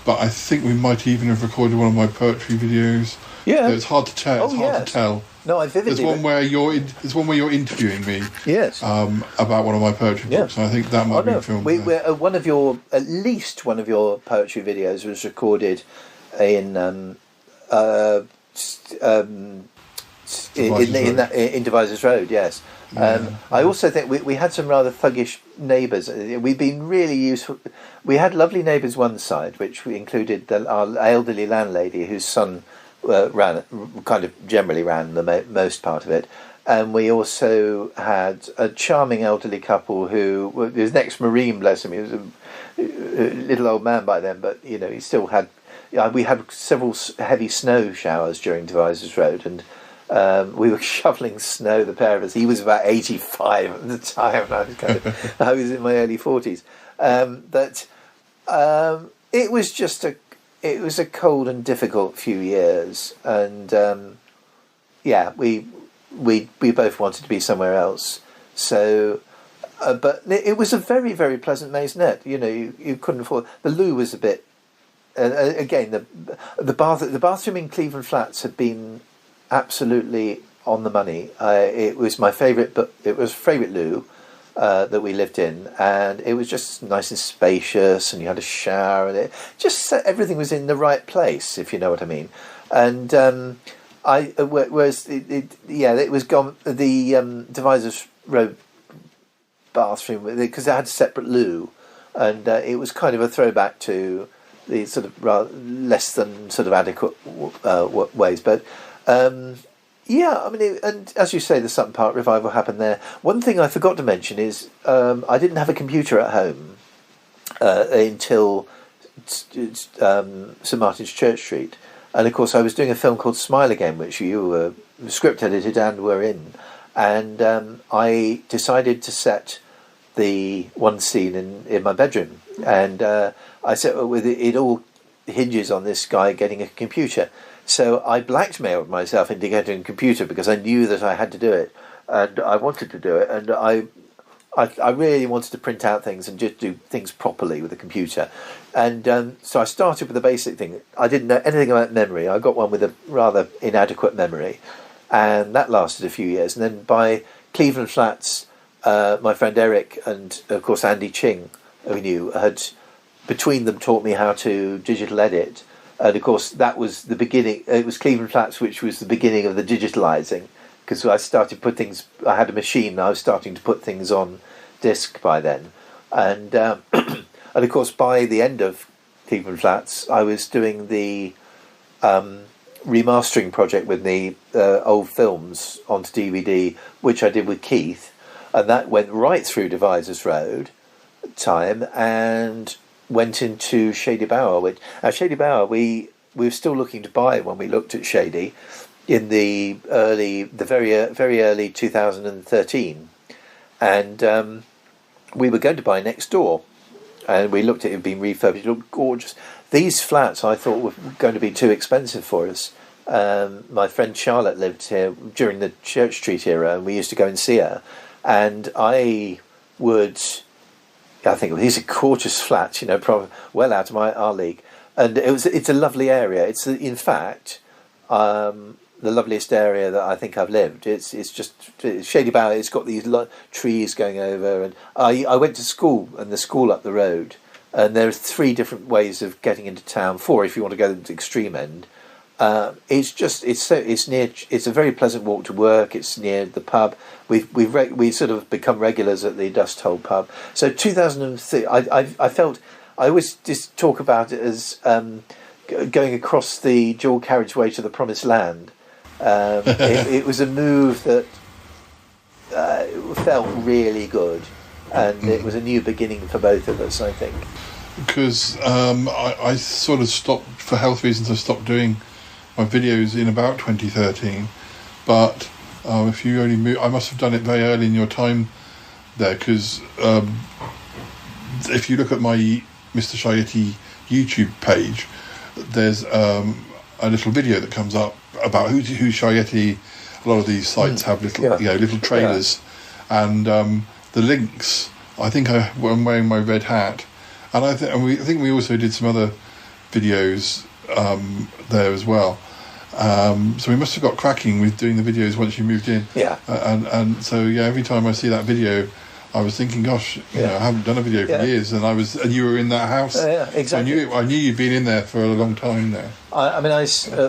but I think we might even have recorded one of my poetry videos. Yeah, it's hard to tell. To tell. No, I vividly. There's one where you're interviewing me. Yes. About one of my poetry books, and I think that might be filmed. At least one of your poetry videos was recorded in Devizes Road. Yes. I also think we had some rather thuggish neighbours. We've been really useful. We had lovely neighbours one side, which included our elderly landlady, whose son generally ran the most part of it. And we also had a charming elderly couple who was an ex-Marine, bless him. He was a little old man by then, but he still had. We had several heavy snow showers during Devizes Road, and we were shoveling snow, the pair of us. He was about 85 at the time, and I was in my early 40s. But it was just a cold and difficult few years, and we both wanted to be somewhere else. So, but it was a very, very pleasant maisonette. You couldn't afford. The loo was a bit. Again, the bathroom in Cleveland Flats had been absolutely on the money. It was my favourite, but it was favourite loo that we lived in, and it was just nice and spacious, and you had a shower, and everything was in the right place, if you know what I mean. And it was gone. The Devizes Road bathroom, because it had a separate loo, and it was kind of a throwback to the sort of rather less than sort of adequate ways, but and as you say, the Sutton Park revival happened there. One thing I forgot to mention is I didn't have a computer at home until St Martin's Church Street, and of course I was doing a film called Smile Again, which you were script edited and were in, and I decided to set the one scene in my bedroom, and I said, it all hinges on this guy getting a computer. So I blackmailed myself into getting a computer because I knew that I had to do it, and I wanted to do it, and I really wanted to print out things and just do things properly with a computer. And so I started with the basic thing. I didn't know anything about memory. I got one with a rather inadequate memory, and that lasted a few years. And then by Cleveland Flats, my friend Eric and, of course, Andy Ching, who we knew, had between them taught me how to digital edit. And of course, that was the beginning. It was Cleveland Flats, which was the beginning of the digitalising, because I started to put things. I had a machine, and I was starting to put things on disc by then. And and of course, by the end of Cleveland Flats, I was doing the remastering project with the old films onto DVD, which I did with Keith, and that went right through Devizes Road time and went into Shady Bower. Shady Bower, we were still looking to buy when we looked at Shady in the very early 2013, and we were going to buy next door, and we looked at it being refurbished. It looked gorgeous. These flats I thought were going to be too expensive for us. My friend Charlotte lived here during the Church Street era, and we used to go and see her, and I think these are gorgeous flats, probably well out of our league, and it's a lovely area. It's in fact the loveliest area that I think I've lived. It's just Shady Bower. It's got these trees going over, and I went to school, and the school up the road, and there are 3 different ways of getting into town. 4 if you want to go to the extreme end. It's near. It's a very pleasant walk to work. It's near the pub. We've sort of become regulars at the Dust Hole pub. So 2003, I felt I always just talk about it as going across the dual carriageway to the Promised Land. It was a move that felt really good, and it was a new beginning for both of us, I think. Because I sort of stopped, for health reasons, I stopped doing my videos in about 2013, but if you only move, I must have done it very early in your time there, because if you look at my Mr. Yeti YouTube page, there's a little video that comes up about who's Yeti. A lot of these sites have little trailers, and the links. I think I'm wearing my red hat, and I think we also did some other videos there as well. So we must have got cracking with doing the videos once you moved in. Yeah. And so every time I see that video, I was thinking, gosh, you know, I haven't done a video for years, and you were in that house. Yeah, exactly. So I knew you'd been in there for a long time now.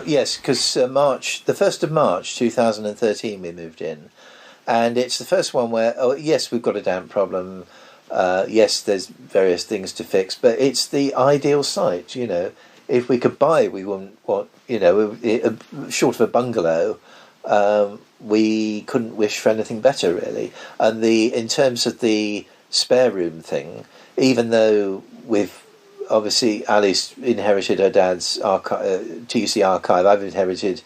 Yes, because the 1st of March 2013 we moved in, and it's the first one where, yes, we've got a damp problem, yes, there's various things to fix, but it's the ideal site, you know. If we could buy, we wouldn't want, you know, short of a bungalow, we couldn't wish for anything better, really. And in terms of the spare room thing, even though obviously Ali's inherited her dad's TUC archive, I've inherited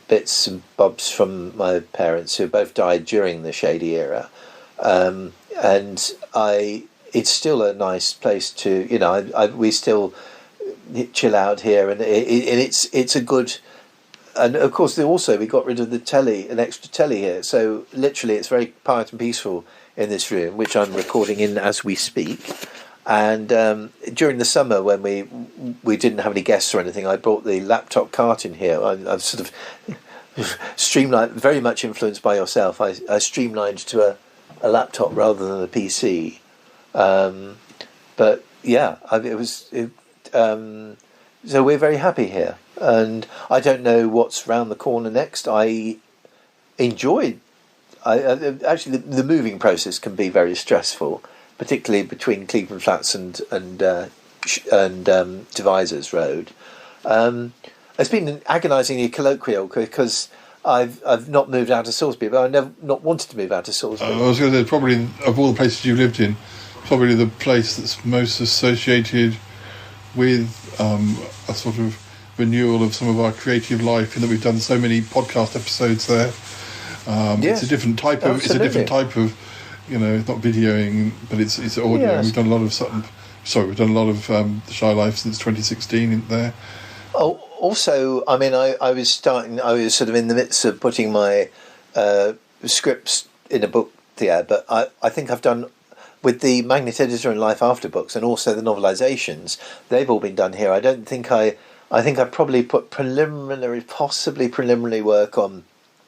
bits and bobs from my parents who both died during the Shady era, and it's still a nice place to, you know, we still chill out here, and it's a good. And of course, we got rid of an extra telly here. So literally, it's very quiet and peaceful in this room, which I'm recording in as we speak. And during the summer, when we didn't have any guests or anything, I brought the laptop cart in here. I've sort of streamlined, very much influenced by yourself. I streamlined to a laptop rather than a PC. But yeah, so we're very happy here. And I don't know what's round the corner next. I enjoyed. Actually, the moving process can be very stressful, particularly between Cleveland Flats and Devizes Road. It's been agonisingly colloquial because I've not moved out of Salisbury, but I've never not wanted to move out of Salisbury. I was going to say, probably of all the places you've lived in, probably the place that's most associated with a sort of renewal of some of our creative life, in that we've done so many podcast episodes there. It's a different type of. Absolutely. It's a different type of. You know, it's not videoing, but it's audio. Yes. We've done a lot of we've done a lot of The Shy Life since 2016 in there. Oh, also, I mean, I was sort of in the midst of putting my scripts in a book there, but I think I've done, with the Magnet Editor and Life After books, and also the novelisations, they've all been done here. I think I probably put possibly preliminary work on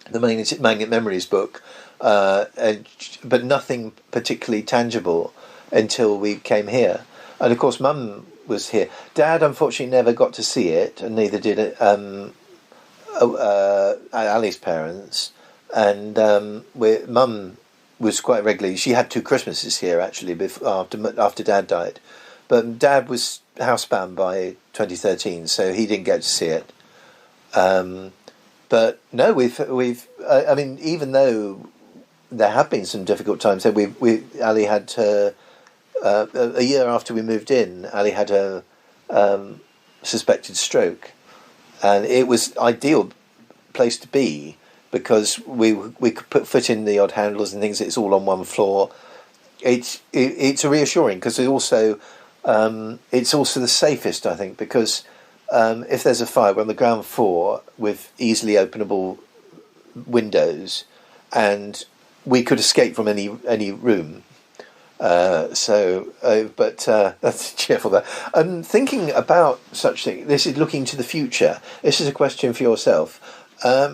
the Magnet Memories book, but nothing particularly tangible until we came here. And of course, Mum was here. Dad, unfortunately, never got to see it, and neither did Ali's parents. And Mum was quite regularly. She had 2 Christmases here actually after Dad died, but Dad was housebound by 2013, so he didn't get to see it. But no, I mean, even though there have been some difficult times, so Ali had her. A year after we moved in, Ali had a suspected stroke, and it was ideal place to be because we could put foot in the odd handles and things. It's all on one floor. It's reassuring because it's also the safest, I think, because if there's a fire, we're on the ground floor with easily openable windows, and we could escape from any room. But that's cheerful there. Thinking about such things, this is looking to the future. This is a question for yourself.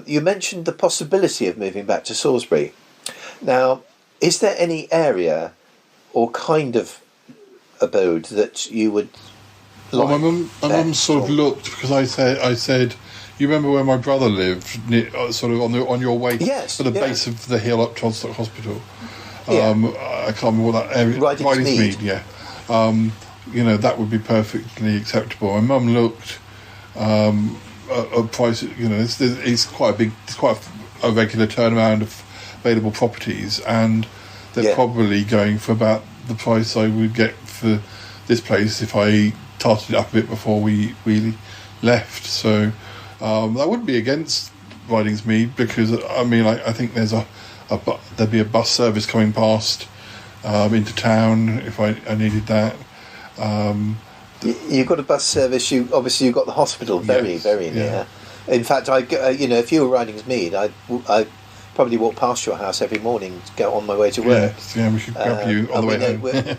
You mentioned the possibility of moving back to Salisbury. Now, is there any area or kind of abode that you would like? Well, my mum sort of looked, because I said, you remember where my brother lived, sort of on your way to the base of the hill up Trodstock Hospital. I can't remember what that area. Ridings-Mead. Yeah. You know, that would be perfectly acceptable. My mum looked at price. You know, it's quite a regular turnaround of available properties, and they're probably going for about the price I would get for this place if I tarted it up a bit before we left. So I wouldn't be against Ridings-Mead, because I mean, I think there'd be a bus service coming past into town if I needed that. You've got a bus service. You've got the hospital very near. In fact, if you were Ridings-Mead, I'd probably walk past your house every morning to go on my way to work. Yeah, we should grab you on the way home.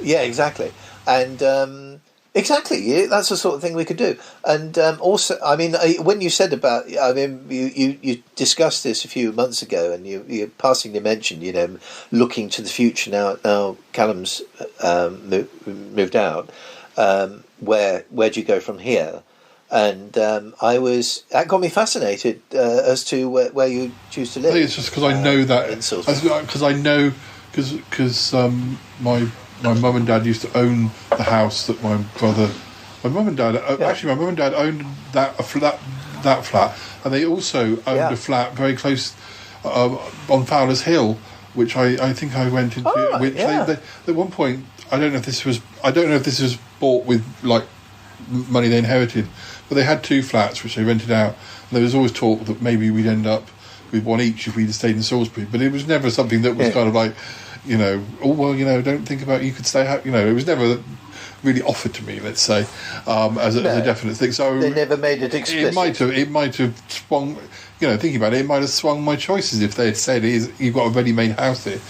Yeah, exactly. And Exactly, yeah, that's the sort of thing we could do. And also, I mean, when you said about, I mean, you discussed this a few months ago, and you passingly mentioned, looking to the future now Callum's moved out. Where do you go from here? And that got me fascinated as to where you choose to live. I think it's just because I know that because my mum and dad used to own the house that my mum and dad owned that flat, and they also owned a flat very close on Fowler's Hill, which I think I went into. They, at one point, I don't know if this was bought with like money they inherited, but they had 2 flats which they rented out, and there was always talk that maybe we'd end up with one each if we'd stayed in Salisbury, but it was never something that was kind of like, don't think about, you could stay out, it was never really offered to me, let's say, as a definite thing. So they never made it explicit. It might have swung, thinking about it might have swung my choices if they had said, you've got a ready-made house here.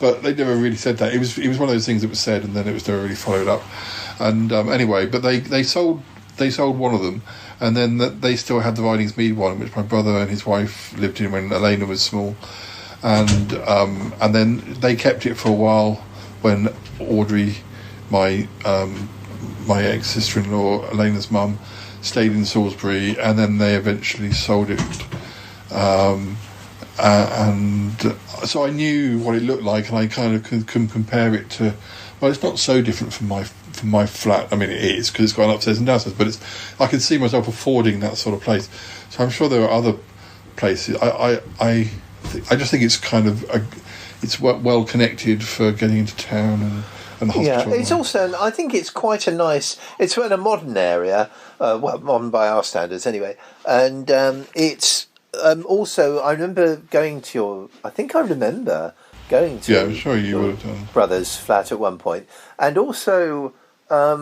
But they never really said that. It was one of those things that was said, and then it was never really followed up. And anyway, but they sold one of them, and then they still had the Ridings Mead one, which my brother and his wife lived in when Elena was small, and then they kept it for a while when Audrey, my ex sister-in-law, Elena's mum, stayed in Salisbury, and then they eventually sold it. And so I knew what it looked like, and I kind of can compare it to. Well, it's not so different from my flat. I mean, it is because it's got an upstairs and downstairs, but I can see myself affording that sort of place. So I'm sure there are other places. I just think it's kind of it's well connected for getting into town and the hospital. Yeah, it's also. I think it's quite a nice. It's in a modern area, modern by our standards anyway, and it's. Also, I remember going to your. I think I remember going to. Yeah, I'm sure you would have done. Brother's flat at one point, and also I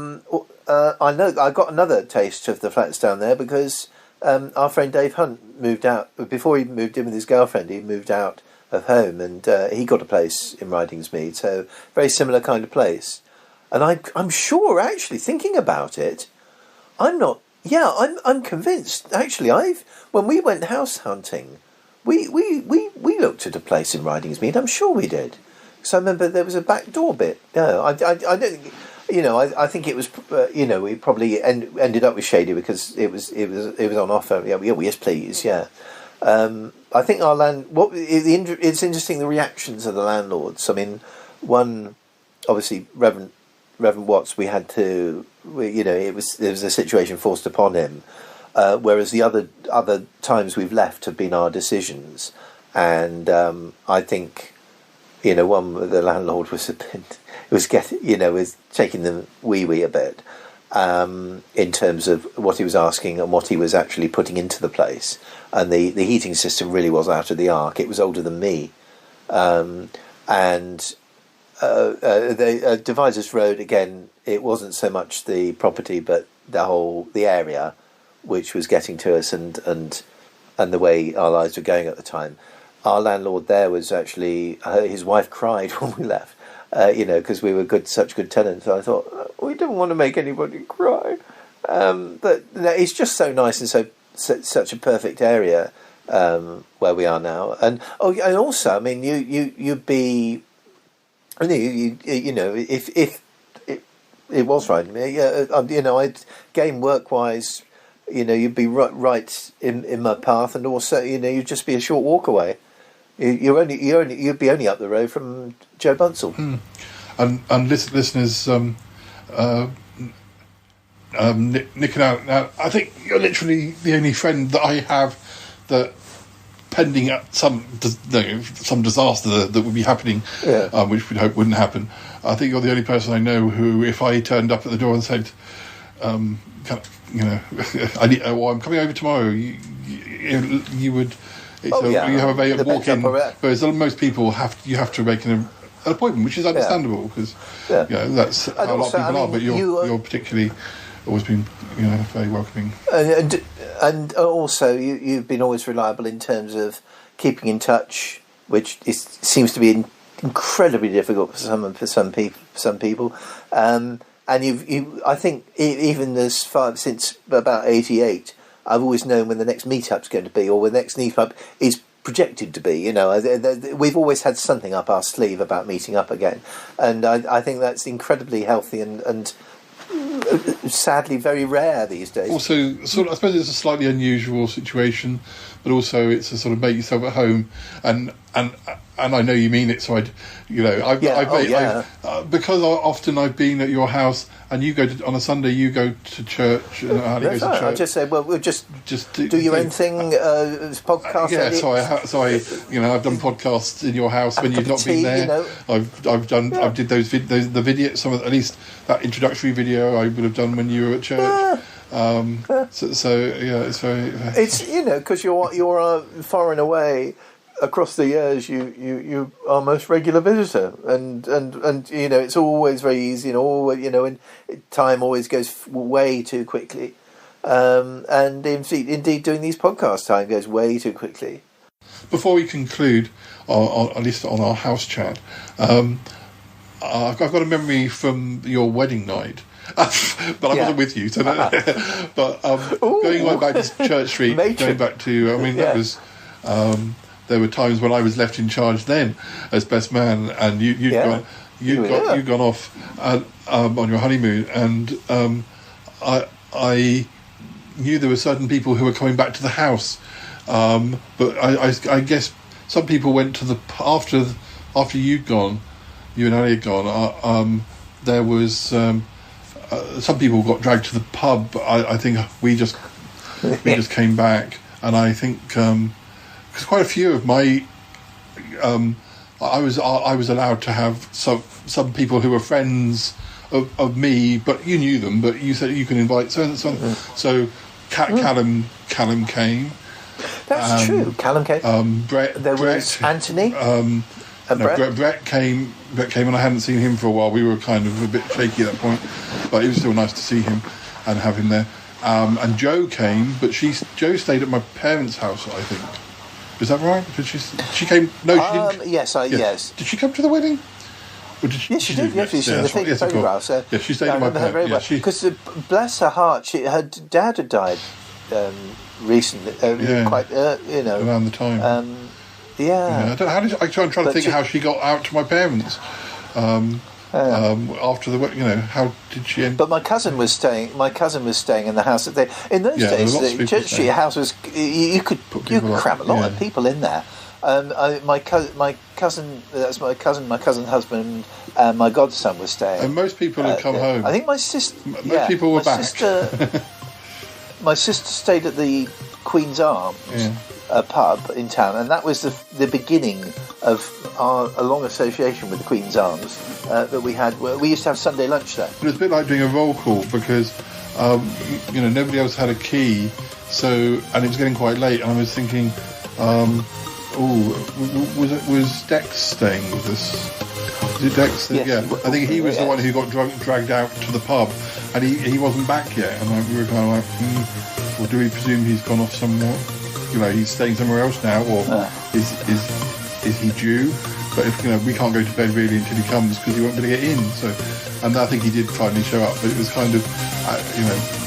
know I got another taste of the flats down there because our friend Dave Hunt moved out before he moved in with his girlfriend. He moved out of home, and he got a place in Ridings Mead, so very similar kind of place. And I'm sure, actually, thinking about it, I'm not. Yeah, I'm convinced. Actually, when we went house hunting, we looked at a place in Ridings Mead. I'm sure we did. So I remember there was a back door bit. No, I don't think. I think it was. We probably ended up with Shady because it was on offer. Yeah, yes, please. Yeah. I think our land. It's interesting the reactions of the landlords. I mean, one obviously Reverend Watts. We had to. There was a situation forced upon him, whereas the other times we've left have been our decisions, and I think, one the landlord was was taking the wee a bit, in terms of what he was asking and what he was actually putting into the place, and the heating system really was out of the arc. It was older than me, and. The Divisors Road again. It wasn't so much the property, but the area, which was getting to us, and the way our lives were going at the time. Our landlord there was actually his wife cried when we left, because we were such good tenants. So I thought we didn't want to make anybody cry, but it's just so nice and such a perfect area where we are now. And also, I mean, you'd be. If it was right, I'd game work wise, you'd be right in my path, and also, you'd just be a short walk away. You'd be only up the road from Joe Bunsell. And listeners, Nick and Alan, now I think you're literally the only friend that I have that. Pending some disaster that would be happening, which we'd hope wouldn't happen. I think you're the only person I know who, if I turned up at the door and said, I'm coming over tomorrow, you would. You have a way of walking. Whereas most people you have to make an appointment, which is understandable because that's how a lot of people are. But you're particularly always been very welcoming. And also, you've been always reliable in terms of keeping in touch, which seems to be incredibly difficult for some people. And I think even as far since about '88, I've always known when the next meetup's going to be, or when the next meetup is projected to be. You know, we've always had something up our sleeve about meeting up again, and I think that's incredibly healthy and sadly very rare these days. Also, I suppose it's a slightly unusual situation, but also it's a sort of make yourself at home, and I know you mean it. So because often I've been at your house, and you go on a Sunday, you go to church. That's right. I just say, well, we'll just do your own thing. Podcast. Yeah, edits. so I've done podcasts in your house when you've not been there. You know. I did those the video, at least that introductory video I would have done when you were at church. It's very. It's because you're far and away. Across the years, you are most regular visitor, and it's always very easy, and time always goes way too quickly, and indeed doing these podcasts, time goes way too quickly. Before we conclude, at least on our house chat, I've got a memory from your wedding night. But I wasn't with you, so but going back to Church Street, going back to, that was. There were times when I was left in charge then as best man, and you'd gone off on your honeymoon, and I knew there were certain people who were coming back to the house, but I guess some people went to after you'd gone, you and Ali had gone. There was some people got dragged to the pub. But I think we just came back, and I think. Because quite a few of my, I was allowed to have some people who were friends of me, but you knew them. But you said you can invite so and so. So Callum came. That's true. Callum came. Brett. Was Anthony. Brett came. Brett came, and I hadn't seen him for a while. We were kind of a bit shaky at that point, but it was still nice to see him and have him there. And Jo came, but Jo stayed at my parents' house, I think. Is that right? Did she came? No, she didn't. Yes. Did she come to the wedding? Or did she, yes, she did. Yes, you've seen the photographs. Yeah, she stayed in my parents. Because bless her heart, her dad had died recently. Quite, around the time. I don't know. I'm trying to think how she got out to my parents. After the, how did she end? But my cousin was staying in the house. In those days, the Church Street house was you could cram a lot of people in there. My cousin, that's my cousin's husband, and my godson was staying. And most people had come home. I think my sister. Most people were back. My sister stayed at the Queen's Arms. A pub in town, and that was the beginning of a long association with the Queen's Arms that we had. We used to have Sunday lunch there. It was a bit like doing a roll call because nobody else had a key, and it was getting quite late. And I was thinking, was Dex staying with us? Was it Dex? Yes, yeah, I think he was the one who got dragged out to the pub, and he wasn't back yet. And we were kind of like, well, do we presume he's gone off somewhere? He's staying somewhere else now, or is he due? But if we can't go to bed really until he comes because he won't be able to get in. So, and I think he did finally show up, but it was kind of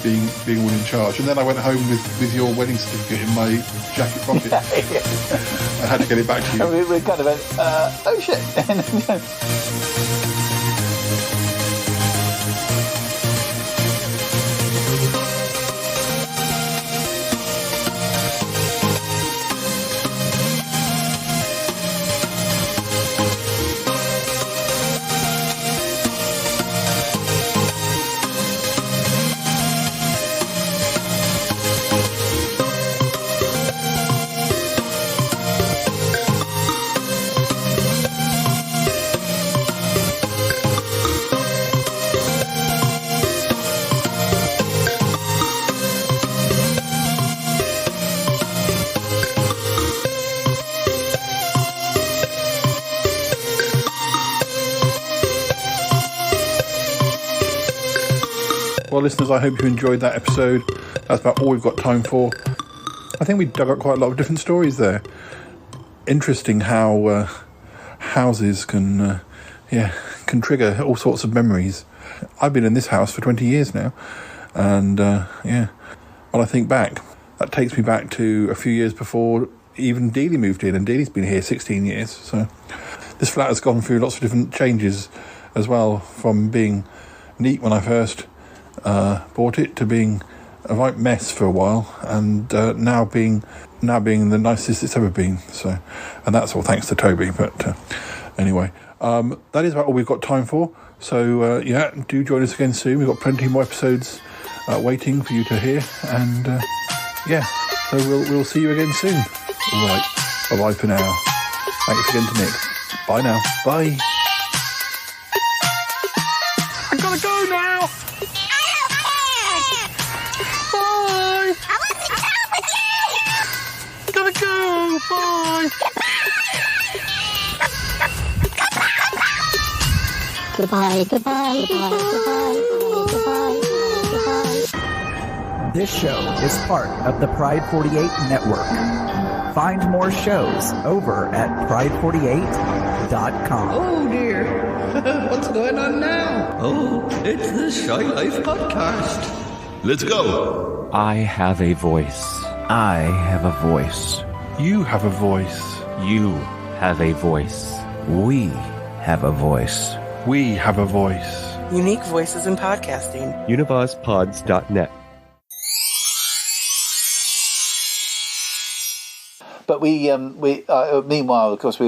being all in charge. And then I went home with your wedding certificate in my jacket pocket. I had to get it back to you. And we kind of went, oh shit. Well, listeners, I hope you enjoyed that episode. That's about all we've got time for. I think we dug up quite a lot of different stories there. Interesting how houses can trigger all sorts of memories. I've been in this house for 20 years now, and when I think back, that takes me back to a few years before even Dealey moved in, and Dealey's been here 16 years. So this flat has gone through lots of different changes as well, from being neat when I first bought it to being a right mess for a while, and now being the nicest it's ever been. So, and that's all thanks to Toby. But anyway, that is about all we've got time for. So do join us again soon. We've got plenty more episodes waiting for you to hear, and so we'll see you again soon. All right, bye for now. Thanks again to Nick. Bye now. Bye. I gotta go now. Bye. I want to go with you. Gotta go. Bye. Goodbye, goodbye, goodbye, goodbye, goodbye, goodbye. This show is part of the Pride 48 network. Find more shows over at pride48.com. Oh dear, what's going on now? Oh, it's the Shy Life Podcast. Let's go. I have a voice. I have a voice. You have a voice. You have a voice. We have a voice. We have a voice. Unique voices in podcasting. UnivazPods.net. But meanwhile, of course, we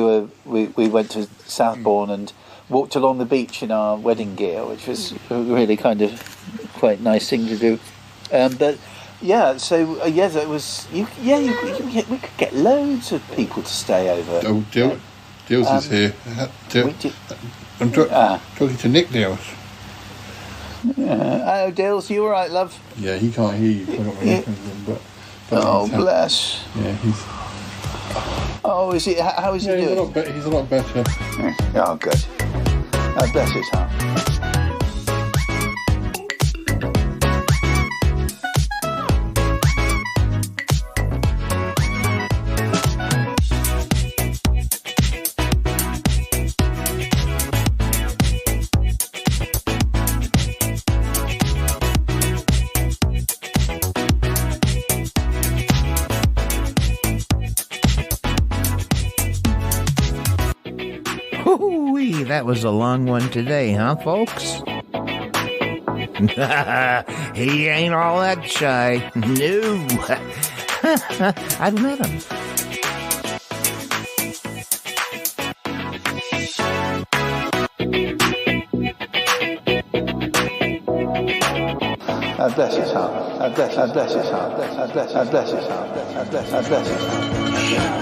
went to Southbourne and walked along the beach in our wedding gear, which was a really kind of quite nice thing to do. But yeah, so it was. We could get loads of people to stay over. Oh, Deals is here. I'm talking to Nick Deals. Oh, Deals, you all right, love? Yeah, he can't hear you. But oh, bless. Yeah, he's. Oh, is he? How is he doing? He's a lot better. Oh, good. Oh, bless his heart. Whoo-wee, that was a long one today, huh, folks? He ain't all that shy. No. I've met him. Bless his heart. Bless his heart. Bless his heart. Bless his heart.